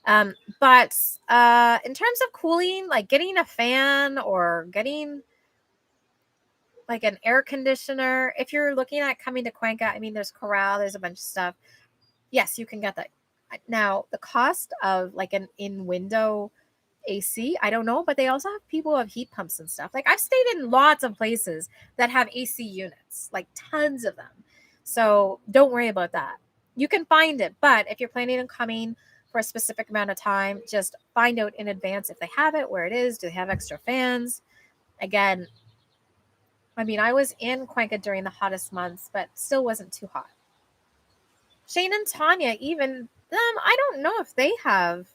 But in terms of cooling, like getting a fan or getting like an air conditioner, if you're looking at coming to Cuenca, I mean, there's Corral, there's a bunch of stuff. Yes, you can get that. Now, the cost of like an in window AC, I don't know, but they also have people who have heat pumps and stuff. Like, I've stayed in lots of places that have AC units, like tons of them. So don't worry about that. You can find it, but if you're planning on coming for a specific amount of time, just find out in advance if they have it, where it is, do they have extra fans? Again, I mean, I was in Cuenca during the hottest months, but still wasn't too hot. Shane and Tanya, even I don't know if they have.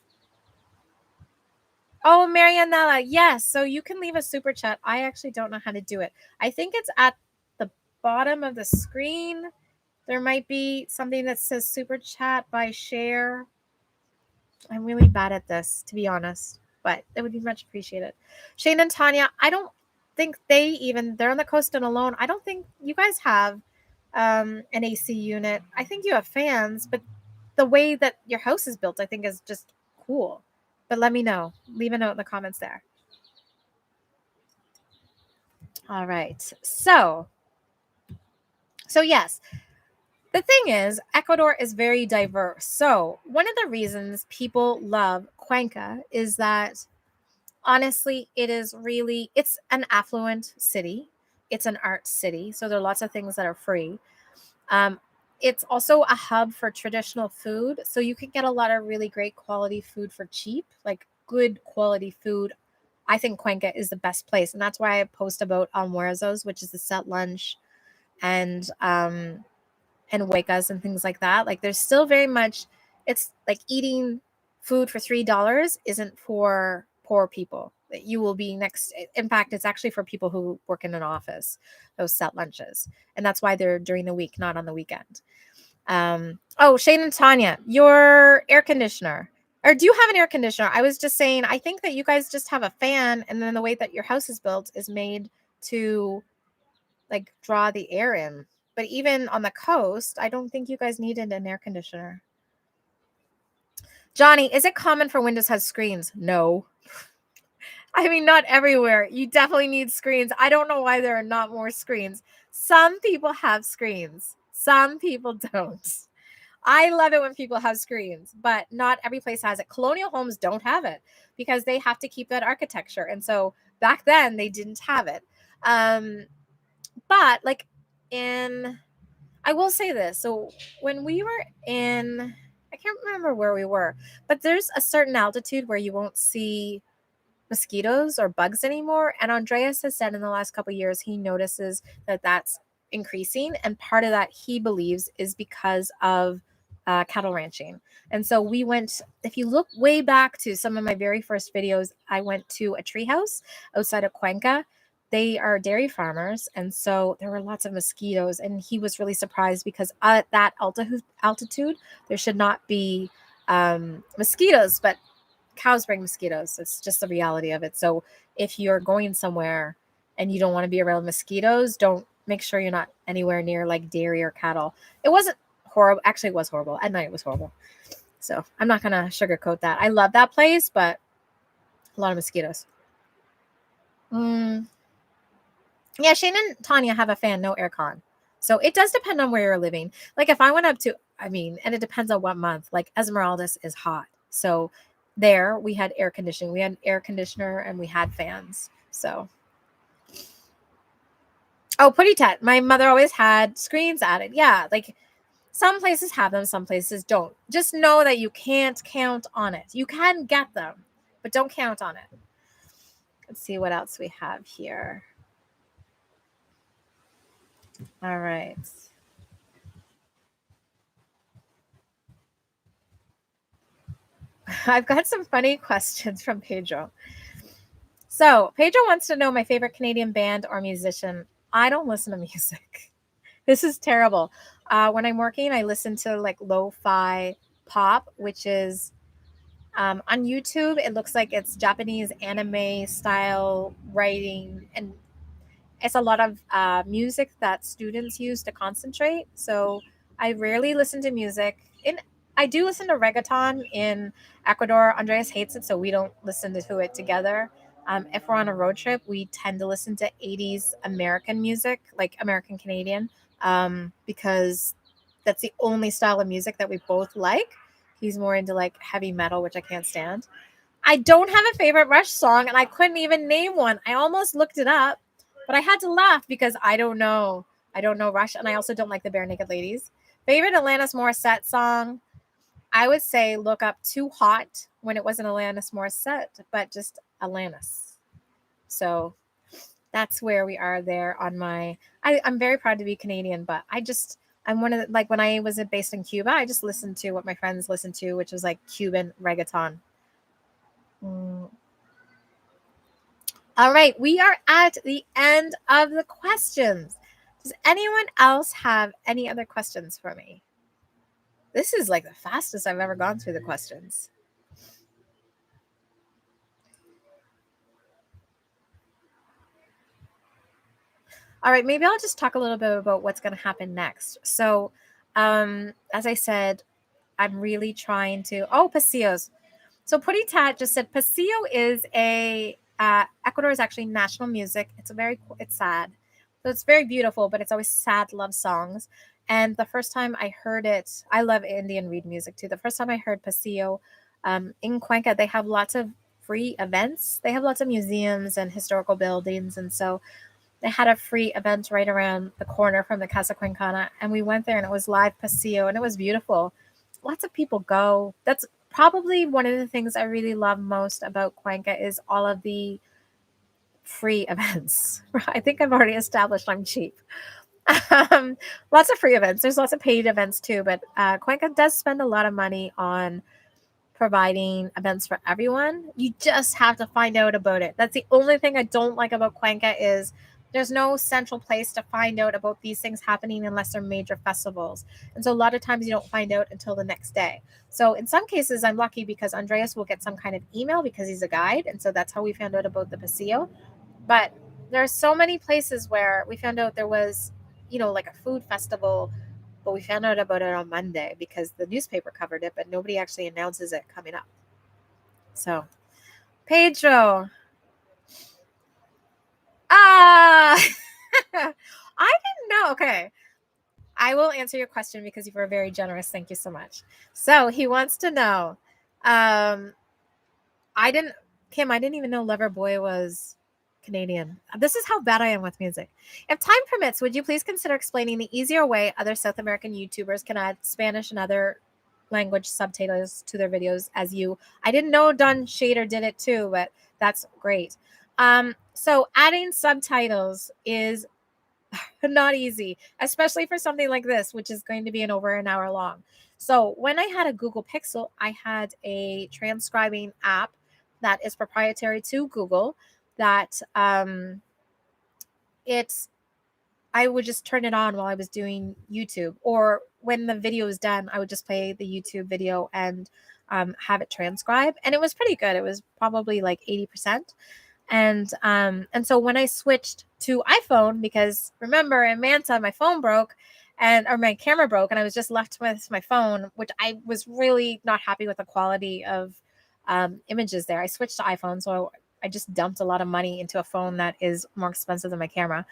Oh, Marianella, yes. So you can leave a super chat. I actually don't know how to do it. I think it's at the bottom of the screen. There might be something that says super chat by share. I'm really bad at this, to be honest, but it would be much appreciated. Shane and Tanya, I don't think they're on the coast and alone. I don't think you guys have an AC unit. I think you have fans, but the way that your house is built, I think, is just cool. But let me know. Leave a note in the comments there. All right. So yes, the thing is, Ecuador is very diverse. So one of the reasons people love Cuenca is that honestly, it's an affluent city. It's an art city. So there are lots of things that are free. Um, it's also a hub for traditional food. So you can get a lot of really great quality food for cheap, like good quality food. I think Cuenca is the best place. And that's why I post about almuerzos, which is the set lunch, and huecas and things like that. Like, there's still very much, it's like eating food for $3 isn't for poor people. You will be next. In fact, it's actually for people who work in an office, those set lunches. And that's why they're during the week, not on the weekend. Oh, Shane and Tanya, your air conditioner. Or do you have an air conditioner? I was just saying, I think that you guys just have a fan, and then the way that your house is built is made to like draw the air in. But even on the coast, I don't think you guys needed an air conditioner. Johnny, is it common for windows has screens? No. I mean, not everywhere. You definitely need screens. I don't know why there are not more screens. Some people have screens. Some people don't. I love it when people have screens, but not every place has it. Colonial homes don't have it because they have to keep that architecture. And so back then they didn't have it. But like I will say this. So when we were I can't remember where we were, but there's a certain altitude where you won't see mosquitoes or bugs anymore. And Andreas has said in the last couple of years, he notices that that's increasing. And part of that, he believes, is because of cattle ranching. And so we went, if you look way back to some of my very first videos, I went to a treehouse outside of Cuenca. They are dairy farmers. And so there were lots of mosquitoes. And he was really surprised because at that altitude, there should not be mosquitoes, but cows bring mosquitoes. It's just the reality of it. So if you're going somewhere and you don't want to be around mosquitoes, don't make sure you're not anywhere near like dairy or cattle. It wasn't horrible. Actually, it was horrible. At night, it was horrible. So I'm not going to sugarcoat that. I love that place, but a lot of mosquitoes. Yeah, Shane and Tanya have a fan, no aircon. So it does depend on where you're living. Like if I went up to, and it depends on what month. Like Esmeraldas is hot. So there we had air conditioning. We had an air conditioner and we had fans. So. Oh, Putty Tat. My mother always had screens added. Yeah, like some places have them, some places don't. Just know that you can't count on it. You can get them, but don't count on it. Let's see what else we have here. All right. I've got some funny questions from Pedro. So, Pedro wants to know my favorite Canadian band or musician. I don't listen to music. This is terrible. When I'm working, I listen to like lo-fi pop, which is on YouTube. It looks like it's Japanese anime style writing, and it's a lot of music that students use to concentrate. So I rarely listen to music. I do listen to reggaeton in Ecuador. Andreas hates it, so we don't listen to it together. If we're on a road trip, we tend to listen to 80s American music, like American Canadian, because that's the only style of music that we both like. He's more into like heavy metal, which I can't stand. I don't have a favorite Rush song, and I couldn't even name one. I almost looked it up, but I had to laugh because I don't know. I don't know Rush, and I also don't like the Bare Naked Ladies. Favorite Alanis Morissette song? I would say look up Too Hot when it wasn't Alanis Morissette, but just Alanis. So that's where we are there on my. I'm very proud to be Canadian, but I'm one of the, like when I was based in Cuba, I just listened to what my friends listened to, which was like Cuban reggaeton. Mm. All right, we are at the end of the questions. Does anyone else have any other questions for me? This is like the fastest I've ever gone through the questions. All right, maybe I'll just talk a little bit about what's going to happen next. So, as I said, I'm really trying to. Oh, pasillos. So Putty Tat just said pasillo is Ecuador is actually national music. It's sad. So it's very beautiful, but it's always sad love songs. And the first time I heard it, I love Indian reed music too. The first time I heard pasillo in Cuenca, they have lots of free events. They have lots of museums and historical buildings. And so they had a free event right around the corner from the Casa Cuencana. And we went there and it was live pasillo and it was beautiful. Lots of people go. That's probably one of the things I really love most about Cuenca is all of the free events. I think I've already established I'm cheap. Lots of free events. There's lots of paid events too, but Cuenca does spend a lot of money on providing events for everyone. You just have to find out about it. That's the only thing I don't like about Cuenca is there's no central place to find out about these things happening unless they're major festivals. And so a lot of times you don't find out until the next day. So in some cases, I'm lucky because Andreas will get some kind of email because he's a guide. And so that's how we found out about the Paseo. But there's so many places where we found out there was, like a food festival, but we found out about it on Monday because the newspaper covered it, but nobody actually announces it coming up. So, Pedro. Ah, I didn't know. Okay. I will answer your question because you were very generous. Thank you so much. So he wants to know. Um, Kim, I didn't even know Loverboy was Canadian. This is how bad I am with music. If time permits, would you please consider explaining the easier way other South American YouTubers can add Spanish and other language subtitles to their videos as you? I didn't know Don Shader did it too, but that's great. So adding subtitles is not easy, especially for something like this, which is going to be over an hour long. So when I had a Google Pixel, I had a transcribing app that is proprietary to Google that it's I would just turn it on while I was doing YouTube, or when the video is done, I would just play the YouTube video and have it transcribe, and it was pretty good. It was probably like 80%. And so when I switched to iPhone, because remember in Manta my phone broke or my camera broke, and I was just left with my phone, which I was really not happy with the quality of images there. I switched to iPhone, so I just dumped a lot of money into a phone that is more expensive than my camera.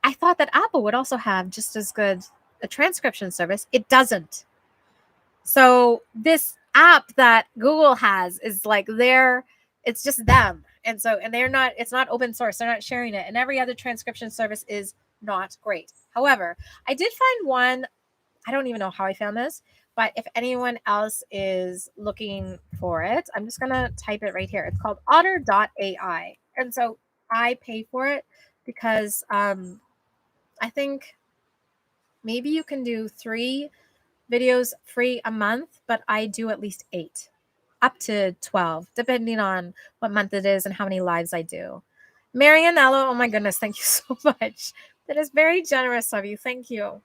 I thought that Apple would also have just as good a transcription service. It doesn't. So this app that Google has is like it's just them. And it's not open source. They're not sharing it. And every other transcription service is not great. However, I did find one. I don't even know how I found this, but if anyone else is looking for it, I'm just going to type it right here. It's called otter.ai. And so I pay for it because I think maybe you can do 3 videos free a month, but I do at least 8, up to 12, depending on what month it is and how many lives I do. Marianello, oh my goodness, thank you so much. That is very generous of you. Thank you.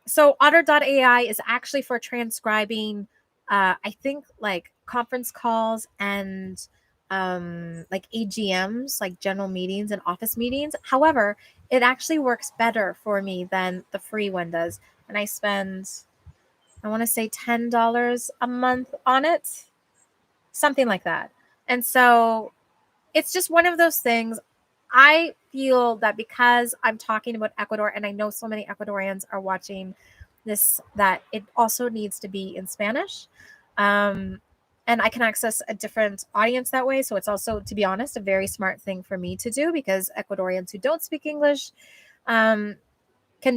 So otter.ai is actually for transcribing, I think like conference calls and like AGMs, like general meetings and office meetings. However, it actually works better for me than the free one does. And I spend, I want to say $10 a month on it, something like that. And so it's just one of those things. I feel that because I'm talking about Ecuador and I know so many Ecuadorians are watching this, that it also needs to be in Spanish. And I can access a different audience that way. So it's also, to be honest, a very smart thing for me to do because Ecuadorians who don't speak English can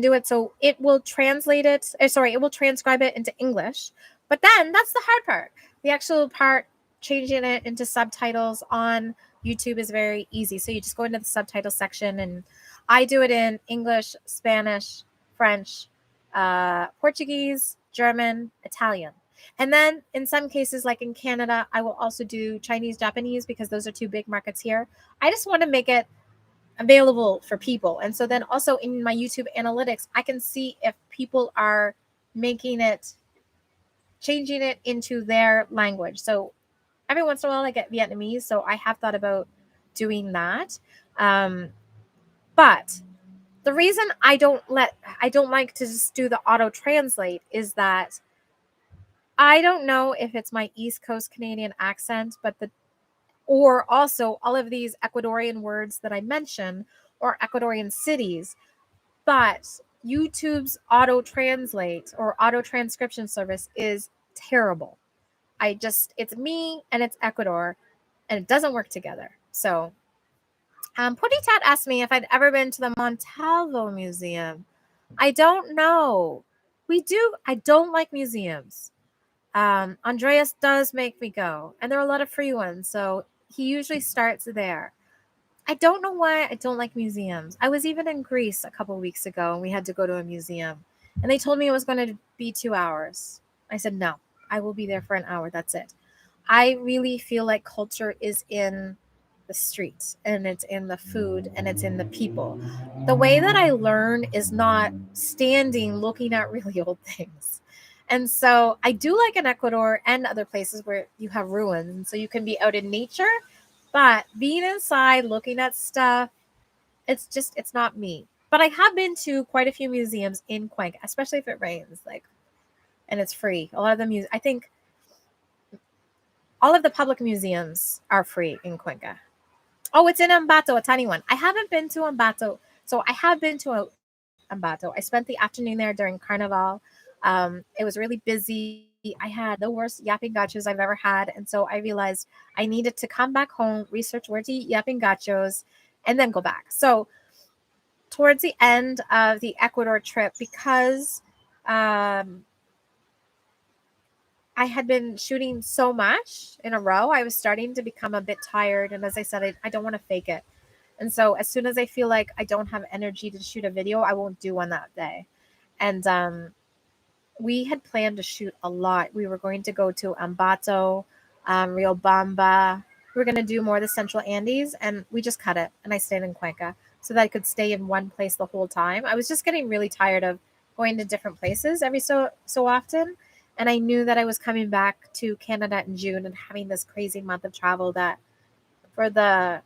do it. So it will translate it. It will transcribe it into English. But then that's the hard part. The actual part, changing it into subtitles on YouTube is very easy. So you just go into the subtitle section, and I do it in English, Spanish, French, Portuguese, German, Italian. And then in some cases, like in Canada, I will also do Chinese, Japanese, because those are 2 big markets here. I just want to make it available for people. And so then also in my YouTube analytics, I can see if people are changing it into their language. So every once in a while I get Vietnamese. So I have thought about doing that. But the reason I don't like to just do the auto translate is that I don't know if it's my East Coast Canadian accent, or also all of these Ecuadorian words that I mention, or Ecuadorian cities, but YouTube's auto translate or auto transcription service is terrible. It's me and it's Ecuador, and it doesn't work together. So, Poditat asked me if I'd ever been to the Montalvo Museum. I don't know. I don't like museums. Andreas does make me go, and there are a lot of free ones, so he usually starts there. I don't know why I don't like museums. I was even in Greece a couple weeks ago, and we had to go to a museum, and they told me it was going to be 2 hours. I said, no, I will be there for an hour. That's it. I really feel like culture is in the streets, and it's in the food, and it's in the people. The way that I learn is not standing looking at really old things. And so I do like in Ecuador and other places where you have ruins, and so you can be out in nature, but being inside looking at stuff, it's not me. But I have been to quite a few museums in Cuenca, especially if it rains, like, and it's free. A lot of the I think all of the public museums are free in Cuenca. Oh, it's in Ambato, a tiny one. I haven't been to Ambato. So I have been to Ambato. I spent the afternoon there during Carnival. It was really busy. I had the worst yapping gachos I've ever had. And so I realized I needed to come back home, research where to eat yapping gachos, and then go back. So towards the end of the Ecuador trip, because I had been shooting so much in a row, I was starting to become a bit tired. And as I said, I don't want to fake it. And so as soon as I feel like I don't have energy to shoot a video, I won't do one that day. And we had planned to shoot a lot. We were going to go to Ambato, Riobamba. We were going to do more of the Central Andes, and we just cut it. And I stayed in Cuenca so that I could stay in one place the whole time. I was just getting really tired of going to different places every so often. And I knew that I was coming back to Canada in June and having this crazy month of travel, that to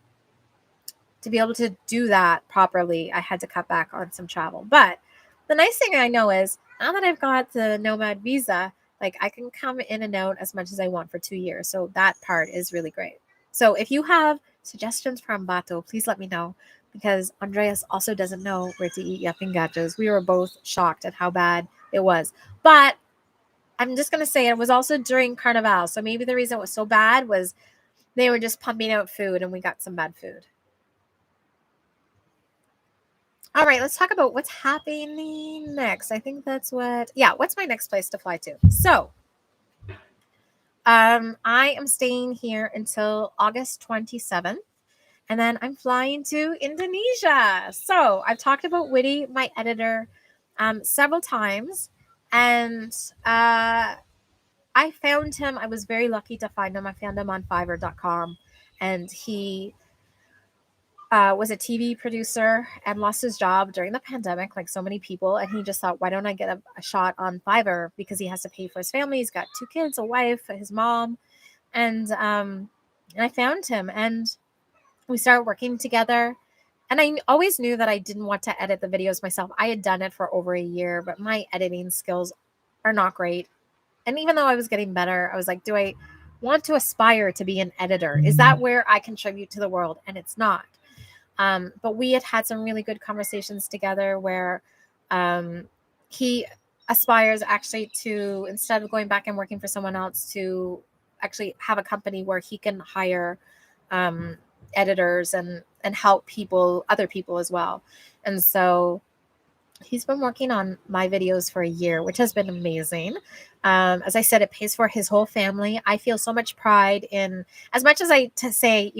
be able to do that properly, I had to cut back on some travel. But the nice thing I know is now that I've got the nomad visa, like I can come in and out as much as I want for 2 years. So that part is really great. So if you have suggestions for Ambato, please let me know, because Andreas also doesn't know where to eat yapingachos. We were both shocked at how bad it was. But I'm just going to say it was also during Carnival. So maybe the reason it was so bad was they were just pumping out food and we got some bad food. All right, let's talk about what's happening next. I think what's my next place to fly to? So, I am staying here until August 27th, and then I'm flying to Indonesia. So, I've talked about Witty, my editor, several times, and I found him. I was very lucky to find him. I found him on Fiverr.com, and he was a TV producer and lost his job during the pandemic, like so many people. And he just thought, why don't I get a shot on Fiverr? Because he has to pay for his family. He's got 2 kids, a wife, his mom. And I found him, and we started working together. And I always knew that I didn't want to edit the videos myself. I had done it for over a year, but my editing skills are not great. And even though I was getting better, I was like, do I want to aspire to be an editor? Is that where I contribute to the world? And it's not. But we had some really good conversations together where he aspires actually to, instead of going back and working for someone else, to actually have a company where he can hire editors and help other people as well. And so he's been working on my videos for a year, which has been amazing. As I said, it pays for his whole family. I feel so much pride in, as much as to say,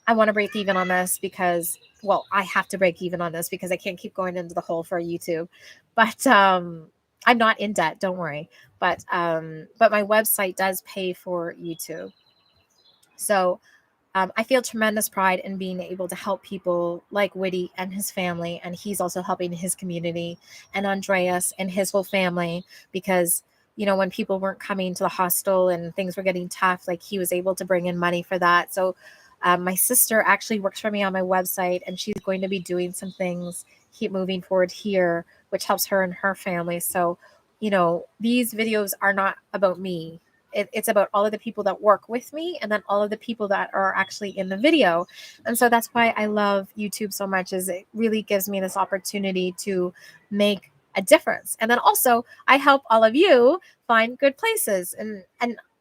I want to break even on this because, well, I have to break even on this because I can't keep going into the hole for YouTube. But I'm not in debt, don't worry. But my website does pay for YouTube. So I feel tremendous pride in being able to help people like Witty and his family, and he's also helping his community, and Andreas and his whole family, because when people weren't coming to the hostel and things were getting tough, like he was able to bring in money for that. So my sister actually works for me on my website, and she's going to be doing some things keep moving forward here, which helps her and her family. So these videos are not about me. It's about all of the people that work with me, and then all of the people that are actually in the video. And so that's why I love YouTube so much, is it really gives me this opportunity to make a difference. And then also I help all of you find good places. And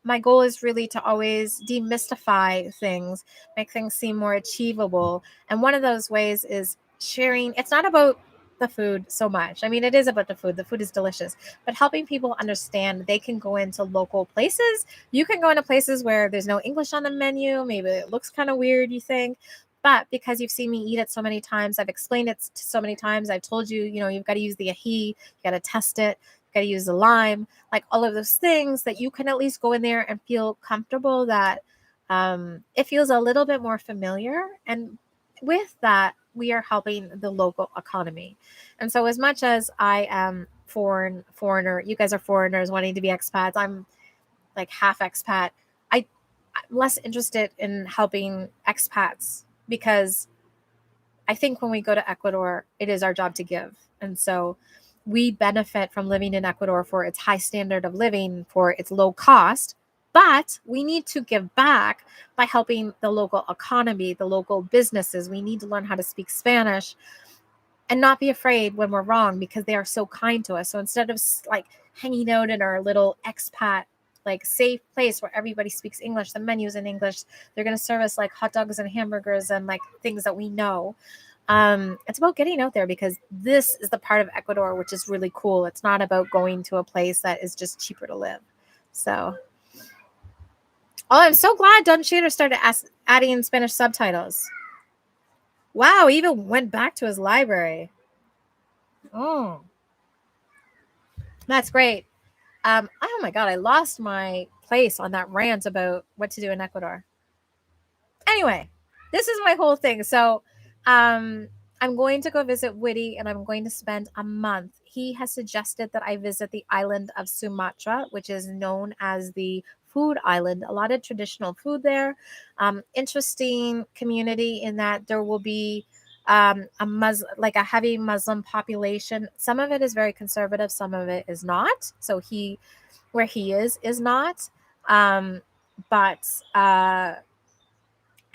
my goal is really to always demystify things, make things seem more achievable. And one of those ways is sharing. It's not about the food so much. I mean, it is about the food. The food is delicious, but helping people understand they can go into local places. You can go into places where there's no English on the menu. Maybe it looks kind of weird, you think, but because you've seen me eat it so many times, I've explained it so many times. I've told you, you've got to use the ají, you got to test it, you got to use the lime, like all of those things, that you can at least go in there and feel comfortable that it feels a little bit more familiar. And with that, we are helping the local economy. And so as much as I am foreigner, you guys are foreigners wanting to be expats. I'm like half expat. I'm less interested in helping expats because I think when we go to Ecuador, it is our job to give. And so we benefit from living in Ecuador for its high standard of living, for its low cost, but we need to give back by helping the local economy, the local businesses. We need to learn how to speak Spanish and not be afraid when we're wrong because they are so kind to us. So instead of like hanging out in our little expat like safe place where everybody speaks English, the menu's in English, they're going to serve us like hot dogs and hamburgers and like things that we know. It's about getting out there because this is the part of Ecuador which is really cool. It's not about going to a place that is just cheaper to live. So, oh, I'm so glad Don Shooter started adding Spanish subtitles. Wow, he even went back to his library. Oh, that's great. Oh my God, I lost my place on that rant about what to do in Ecuador. Anyway, this is my whole thing. So, I'm going to go visit Witty and I'm going to spend a month. He has suggested that I visit the island of Sumatra, which is known as the food island. A lot of traditional food there. Interesting community in that there will be like a heavy Muslim population. Some of it is very conservative, some of it is not. So where he is not. But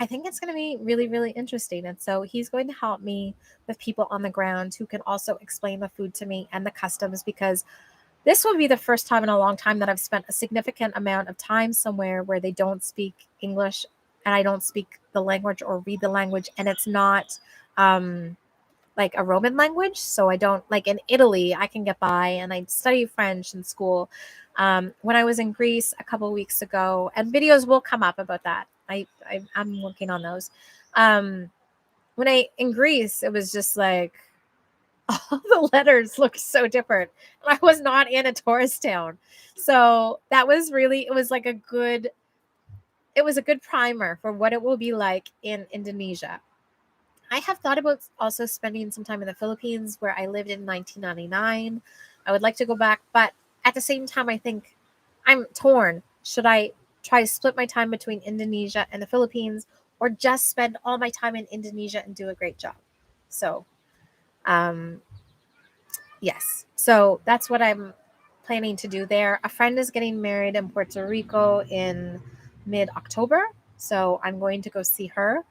I think it's going to be really, really interesting. And so he's going to help me with people on the ground who can also explain the food to me and the customs, because this will be the first time in a long time that I've spent a significant amount of time somewhere where they don't speak English and I don't speak the language or read the language. And it's not like a Roman language. So I don't, like in Italy, I can get by and I study French in school. When I was in Greece a couple of weeks ago, and videos will come up about that. I'm working on those. When in Greece, it was just like all the letters looked so different. And I was not in a tourist town. So that was really, it was a good primer for what it will be like in Indonesia. I have thought about also spending some time in the Philippines where I lived in 1999. I would like to go back, but at the same time, I think I'm torn. Should I try to split my time between Indonesia and the Philippines or just spend all my time in Indonesia and do a great job? So, um, yes. So that's what I'm planning to do there. A friend is getting married in Puerto Rico in mid-October. So I'm going to go see her.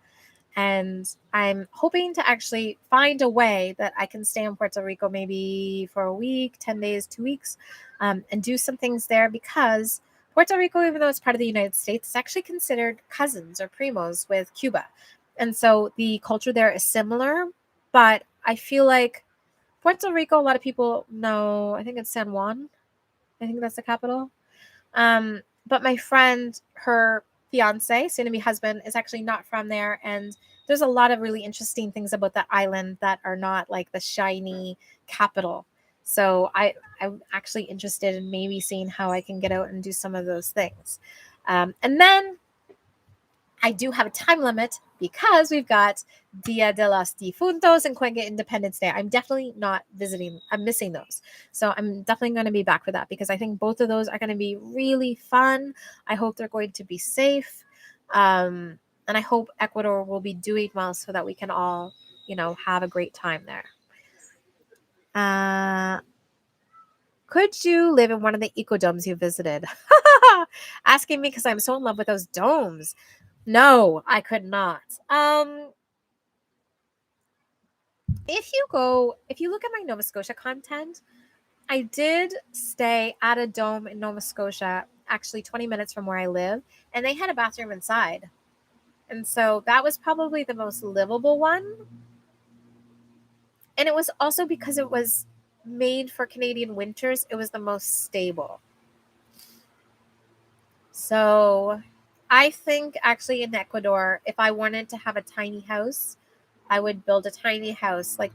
And I'm hoping to actually find a way that I can stay in Puerto Rico maybe for a week, 10 days, 2 weeks, and do some things there because Puerto Rico, even though it's part of the United States, is actually considered cousins or primos with Cuba. And so the culture there is similar, but I feel like Puerto Rico, a lot of people know, I think it's San Juan. I think that's the capital. But my friend, her fiance, soon to be husband, is actually not from there. And there's a lot of really interesting things about that island that are not like the shiny capital. So I'm actually interested in maybe seeing how I can get out and do some of those things. And then I do have a time limit because we've got Dia de los Difuntos and Cuenca Independence Day. I'm definitely not visiting. I'm missing those. So I'm definitely going to be back for that because I think both of those are going to be really fun. I hope they're going to be safe. And I hope Ecuador will be doing well so that we can all, have a great time there. Could you live in one of the ecodomes you visited? Asking me because I'm so in love with those domes. No, I could not. If you look at my Nova Scotia content, I did stay at a dome in Nova Scotia, actually 20 minutes from where I live, and they had a bathroom inside. And so that was probably the most livable one. And it was also because it was made for Canadian winters, it was the most stable. So I think actually in Ecuador, if I wanted to have a tiny house, I would build a tiny house. I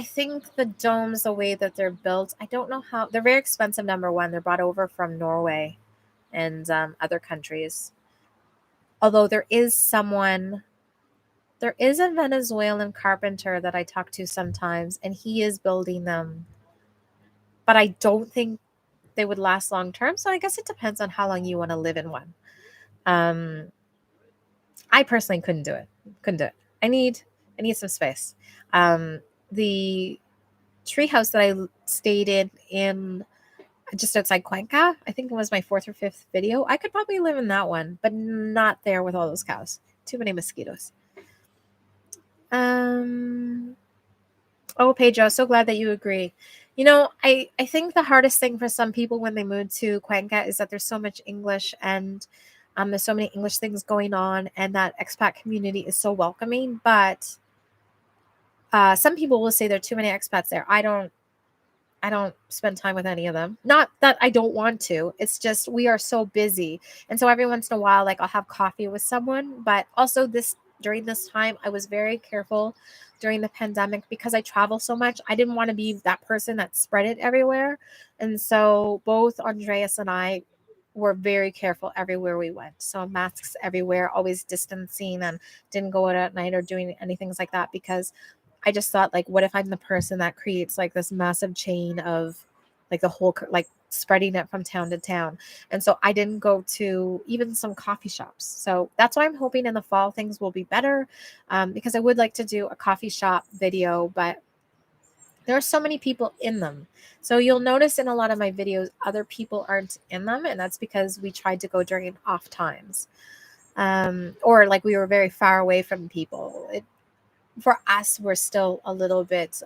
think the domes, the way that they're built, I don't know how, they're very expensive. Number one, they're brought over from Norway. and other countries. Although there is a Venezuelan carpenter that I talk to sometimes, and he is building them. But I don't think they would last long term. So I guess it depends on how long you want to live in one. Um, I personally couldn't do it. Couldn't do it. I need some space. The treehouse that I stayed in just outside Cuenca, I think it was my fourth or fifth video. I could probably live in that one, but not there with all those cows. Too many mosquitoes. Oh, Pedro, so glad that you agree. I think the hardest thing for some people when they move to Cuenca is that there's so much English and there's so many English things going on, and that expat community is so welcoming. But some people will say there are too many expats there. I don't spend time with any of them. Not that I don't want to. It's just we are so busy. And so every once in a while, like I'll have coffee with someone. But also during this time, I was very careful during the pandemic because I travel so much. I didn't want to be that person that spread it everywhere. And so both Andreas and I were very careful everywhere we went. So masks everywhere, always distancing, and didn't go out at night or doing anything like that because I just thought, like, what if I'm the person that creates like this massive chain of like the whole, like spreading it from town to town. And so I didn't go to even some coffee shops. So that's why I'm hoping in the fall things will be better, because I would like to do a coffee shop video, but there are so many people in them. So you'll notice in a lot of my videos, other people aren't in them. And that's because we tried to go during off times, or like we were very far away from people. For us, we're still a little bit,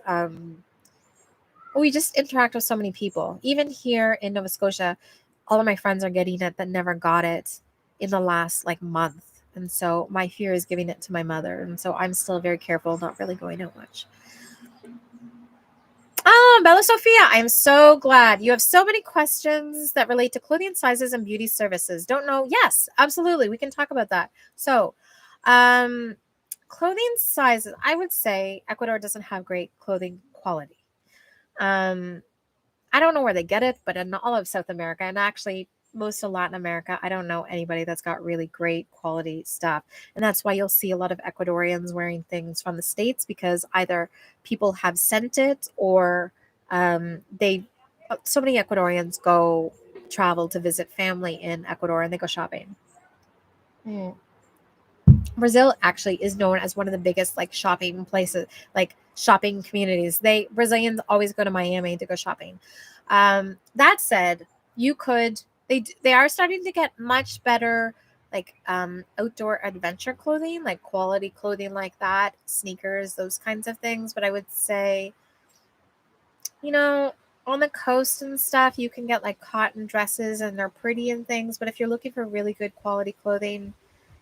we just interact with so many people. Even here in Nova Scotia, all of my friends are getting it that never got it in the last like month. And so my fear is giving it to my mother. And so I'm still very careful, not really going out much. Oh, Bella Sophia, I'm so glad. You have so many questions that relate to clothing sizes and beauty services. Don't know? Yes, absolutely. We can talk about that. So, clothing sizes, I would say Ecuador doesn't have great clothing quality. I don't know where they get it, but in all of South America and actually most of Latin America, I don't know anybody that's got really great quality stuff. And that's why you'll see a lot of Ecuadorians wearing things from the States because either people have sent it or so many Ecuadorians go travel to visit family in Ecuador and they go shopping. Mm. Brazil actually is known as one of the biggest like shopping places, like shopping communities. Brazilians always go to Miami to go shopping. That said, they are starting to get much better like outdoor adventure clothing, like quality clothing like that, sneakers, those kinds of things. But I would say, on the coast and stuff, you can get like cotton dresses and they're pretty and things. But if you're looking for really good quality clothing,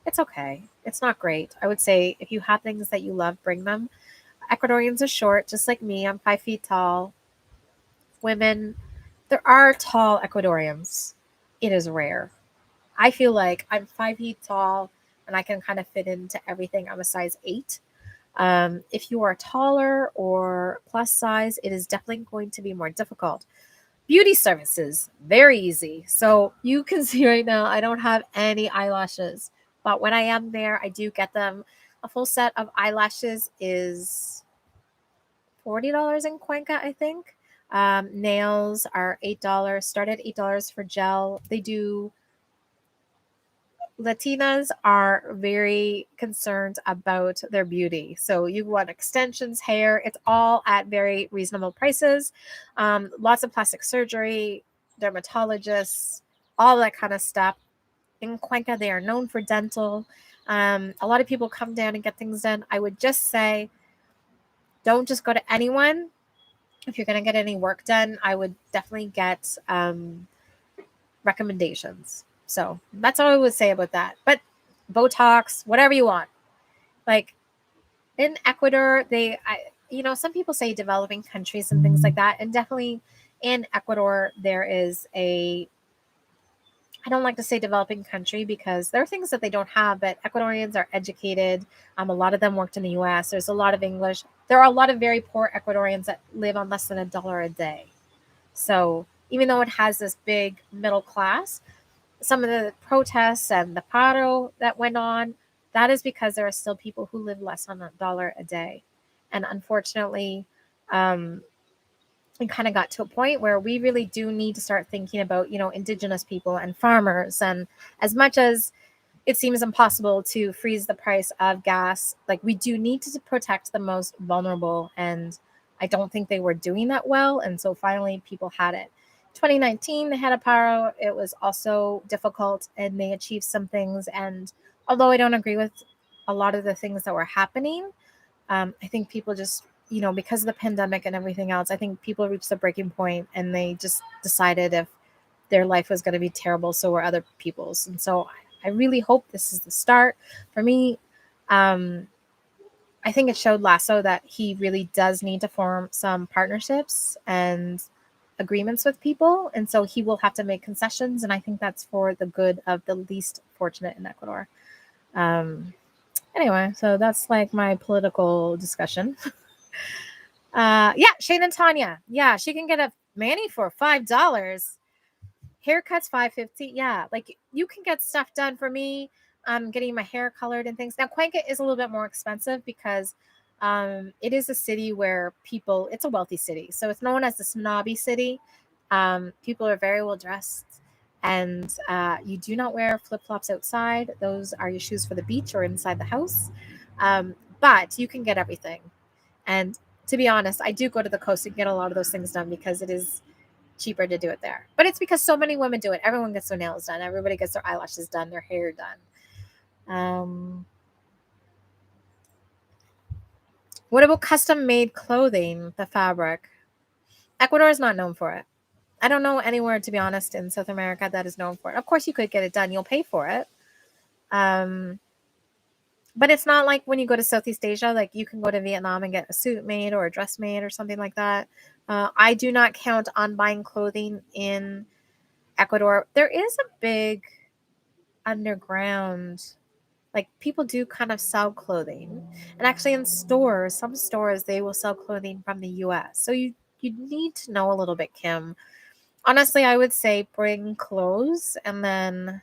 it's okay. It's not great. I would say if you have things that you love, bring them. Ecuadorians are short, just like me. I'm 5 feet tall. Women, there are tall Ecuadorians. It is rare. I feel like I'm 5 feet tall and I can kind of fit into everything. I'm a size 8. If you are taller or plus size, it is definitely going to be more difficult. Beauty services, very easy. So you can see right now, I don't have any eyelashes. But when I am there, I do get them. A full set of eyelashes is $40 in Cuenca, I think. Nails are $8. Start at $8 for gel. Latinas are very concerned about their beauty. So you want extensions, hair, it's all at very reasonable prices. Lots of plastic surgery, dermatologists, all that kind of stuff. In Cuenca, they are known for dental. A lot of people come down and get things done. I would just say, don't just go to anyone. If you're going to get any work done, I would definitely get recommendations. So that's all I would say about that. But Botox, whatever you want. Like in Ecuador, some people say developing countries and things like that. And definitely in Ecuador, there is I don't like to say developing country because there are things that they don't have, but Ecuadorians are educated. A lot of them worked in the US. There's a lot of English. There are a lot of very poor Ecuadorians that live on less than $1 a day. So even though it has this big middle class, some of the protests and the Paro that went on, that is because there are still people who live less than $1 a day. And unfortunately, um, it kind of got to a point where we really do need to start thinking about, indigenous people and farmers. And as much as it seems impossible to freeze the price of gas, like we do need to protect the most vulnerable. And I don't think they were doing that well. And so finally people had it. 2019, they had a Paro. It was also difficult and they achieved some things. And although I don't agree with a lot of the things that were happening, I think people just, because of the pandemic and everything else, I think people reached the breaking point and they just decided if their life was going to be terrible, so were other people's. And so I really hope this is the start. For me, I think it showed Lasso that he really does need to form some partnerships and agreements with people. And so he will have to make concessions. And I think that's for the good of the least fortunate in Ecuador. Anyway, so that's like my political discussion. Yeah, Shane and Tanya. Yeah, she can get a mani for $5. Haircuts $5.50. Yeah, like you can get stuff done for me. I'm getting my hair colored and things. Now Cuenca is a little bit more expensive because it is a city where it's a wealthy city. So it's known as the snobby city. People are very well dressed and you do not wear flip-flops outside. Those are your shoes for the beach or inside the house. But you can get everything. And to be honest, I do go to the coast and get a lot of those things done because it is cheaper to do it there. But it's because so many women do it. Everyone gets their nails done. Everybody gets their eyelashes done, their hair done. What about custom made clothing, the fabric? Ecuador is not known for it. I don't know anywhere, to be honest, in South America that is known for it. Of course, you could get it done. You'll pay for it. But it's not like when you go to Southeast Asia, like you can go to Vietnam and get a suit made or a dress made or something like that. I do not count on buying clothing in Ecuador. There is a big underground, like people do kind of sell clothing, and actually in stores, some stores they will sell clothing from the US. So you need to know a little bit, Kim. Honestly, I would say bring clothes, and then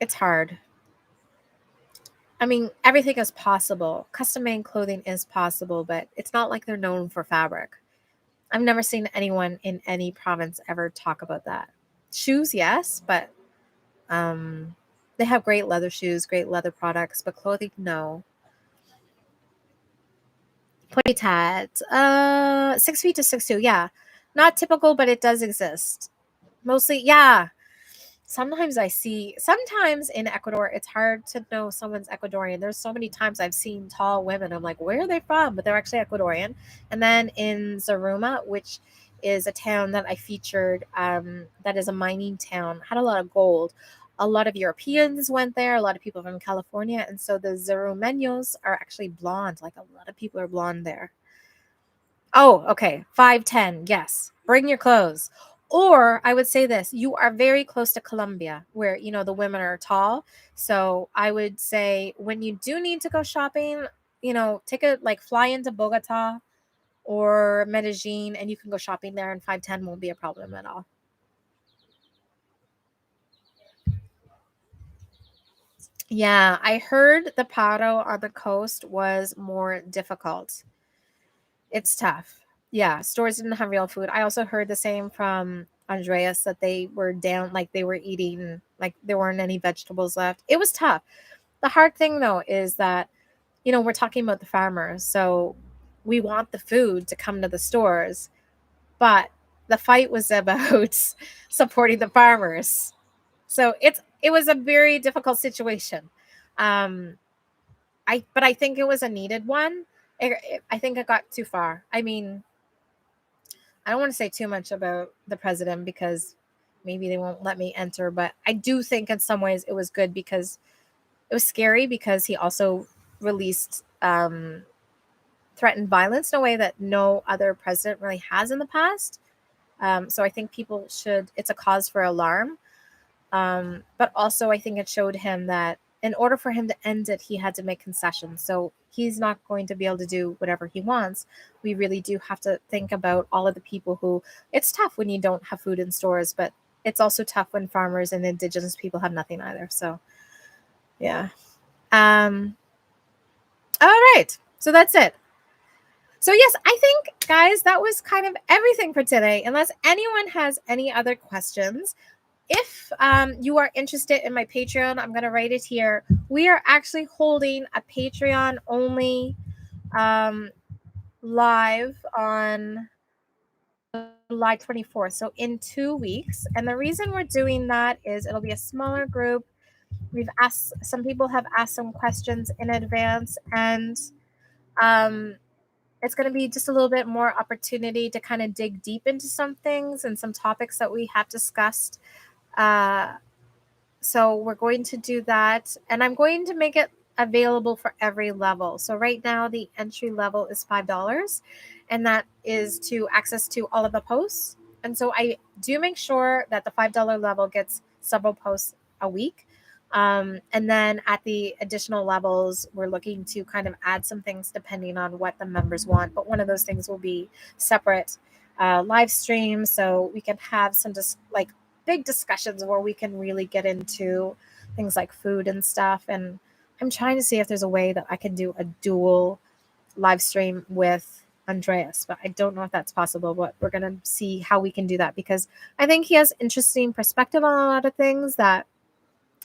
it's hard. I mean, everything is possible. Custom made clothing is possible, but it's not like they're known for fabric. I've never seen anyone in any province ever talk about that. Shoes, yes, but they have great leather shoes, great leather products, but clothing, no. Pony tat, 6 feet to 6'2". Yeah, not typical, but it does exist. Mostly, yeah. Sometimes in Ecuador, it's hard to know someone's Ecuadorian. There's so many times I've seen tall women. I'm like, where are they from? But they're actually Ecuadorian. And then in Zaruma, which is a town that I featured, that is a mining town, had a lot of gold. A lot of Europeans went there, a lot of people from California. And so the Zarumeños are actually blonde. Like a lot of people are blonde there. Oh, okay. 5'10". Yes. Bring your clothes. Or I would say this, you are very close to Colombia where, the women are tall. So I would say when you do need to go shopping, fly into Bogota or Medellin and you can go shopping there and 5'10" won't be a problem at all. Yeah, I heard the Paro on the coast was more difficult. It's tough. Yeah, stores didn't have real food. I also heard the same from Andreas that they were down, like they were eating, like there weren't any vegetables left. It was tough. The hard thing though is that, we're talking about the farmers. So we want the food to come to the stores, but the fight was about supporting the farmers. So it was a very difficult situation. Um, but I think it was a needed one. I think it got too far. I mean, I don't want to say too much about the president because maybe they won't let me enter, but I do think in some ways it was good because it was scary because he also released threatened violence in a way that no other president really has in the past. So I think it's a cause for alarm. But also, I think it showed him that in order for him to end it, he had to make concessions. So he's not going to be able to do whatever he wants. We really do have to think about all of the people who it's tough when you don't have food in stores, but it's also tough when farmers and indigenous people have nothing either. So yeah. All right. So that's it. So yes, I think, guys, that was kind of everything for today. Unless anyone has any other questions, if you are interested in my Patreon, I'm going to write it here. We are actually holding a Patreon only live on July 24th. So in 2 weeks. And the reason we're doing that is it'll be a smaller group. We've asked, some people have asked some questions in advance, and it's going to be just a little bit more opportunity to kind of dig deep into some things and some topics that we have discussed. So we're going to do that, and I'm going to make it available for every level. So right now the entry level is $5, and that is to access to all of the posts. And so I do make sure that the $5 level gets several posts a week. And then at the additional levels, we're looking to kind of add some things depending on what the members want. But one of those things will be separate live streams, so we can have some just like big discussions where we can really get into things like food and stuff. And I'm trying to see if there's a way that I can do a dual live stream with Andreas, but I don't know if that's possible. But we're going to see how we can do that, because I think he has interesting perspective on a lot of things that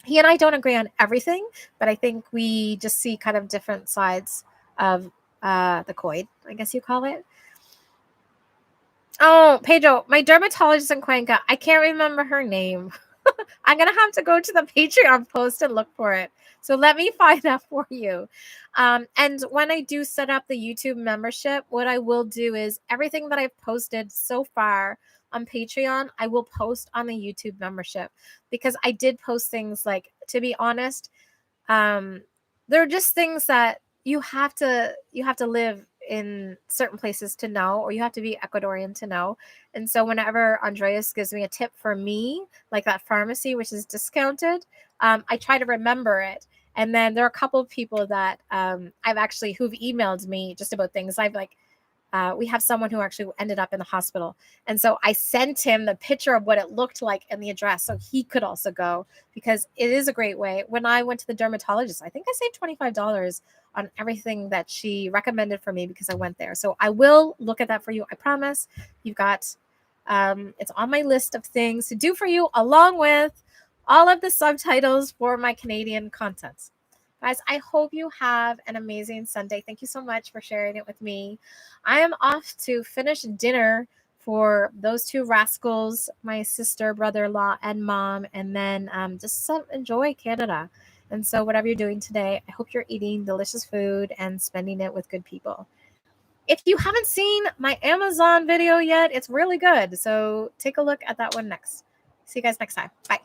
he and I don't agree on everything, but I think we just see kind of different sides of the coin, I guess you call it. Oh, Pedro, my dermatologist in Cuenca, I can't remember her name. I'm going to have to go to the Patreon post and look for it. So let me find that for you. And when I do set up the YouTube membership, what I will do is everything that I've posted so far on Patreon, I will post on the YouTube membership, because I did post things like, to be honest, there are just things that you have to live in certain places to know, or you have to be Ecuadorian to know. And so whenever Andreas gives me a tip for me, like that pharmacy, which is discounted, I try to remember it. And then there are a couple of people that I've actually who've emailed me just about things. I've like, we have someone who actually ended up in the hospital. And so I sent him the picture of what it looked like and the address, so he could also go, because it is a great way. When I went to the dermatologist, I think I saved $25 on everything that she recommended for me because I went there. So I will look at that for you. I promise. You've got, it's on my list of things to do for you, along with all of the subtitles for my Canadian content. Guys, I hope you have an amazing Sunday. Thank you so much for sharing it with me. I am off to finish dinner for those two rascals, my sister, brother-in-law, and mom, and then just enjoy Canada. And so whatever you're doing today, I hope you're eating delicious food and spending it with good people. If you haven't seen my Amazon video yet, it's really good. So take a look at that one next. See you guys next time. Bye.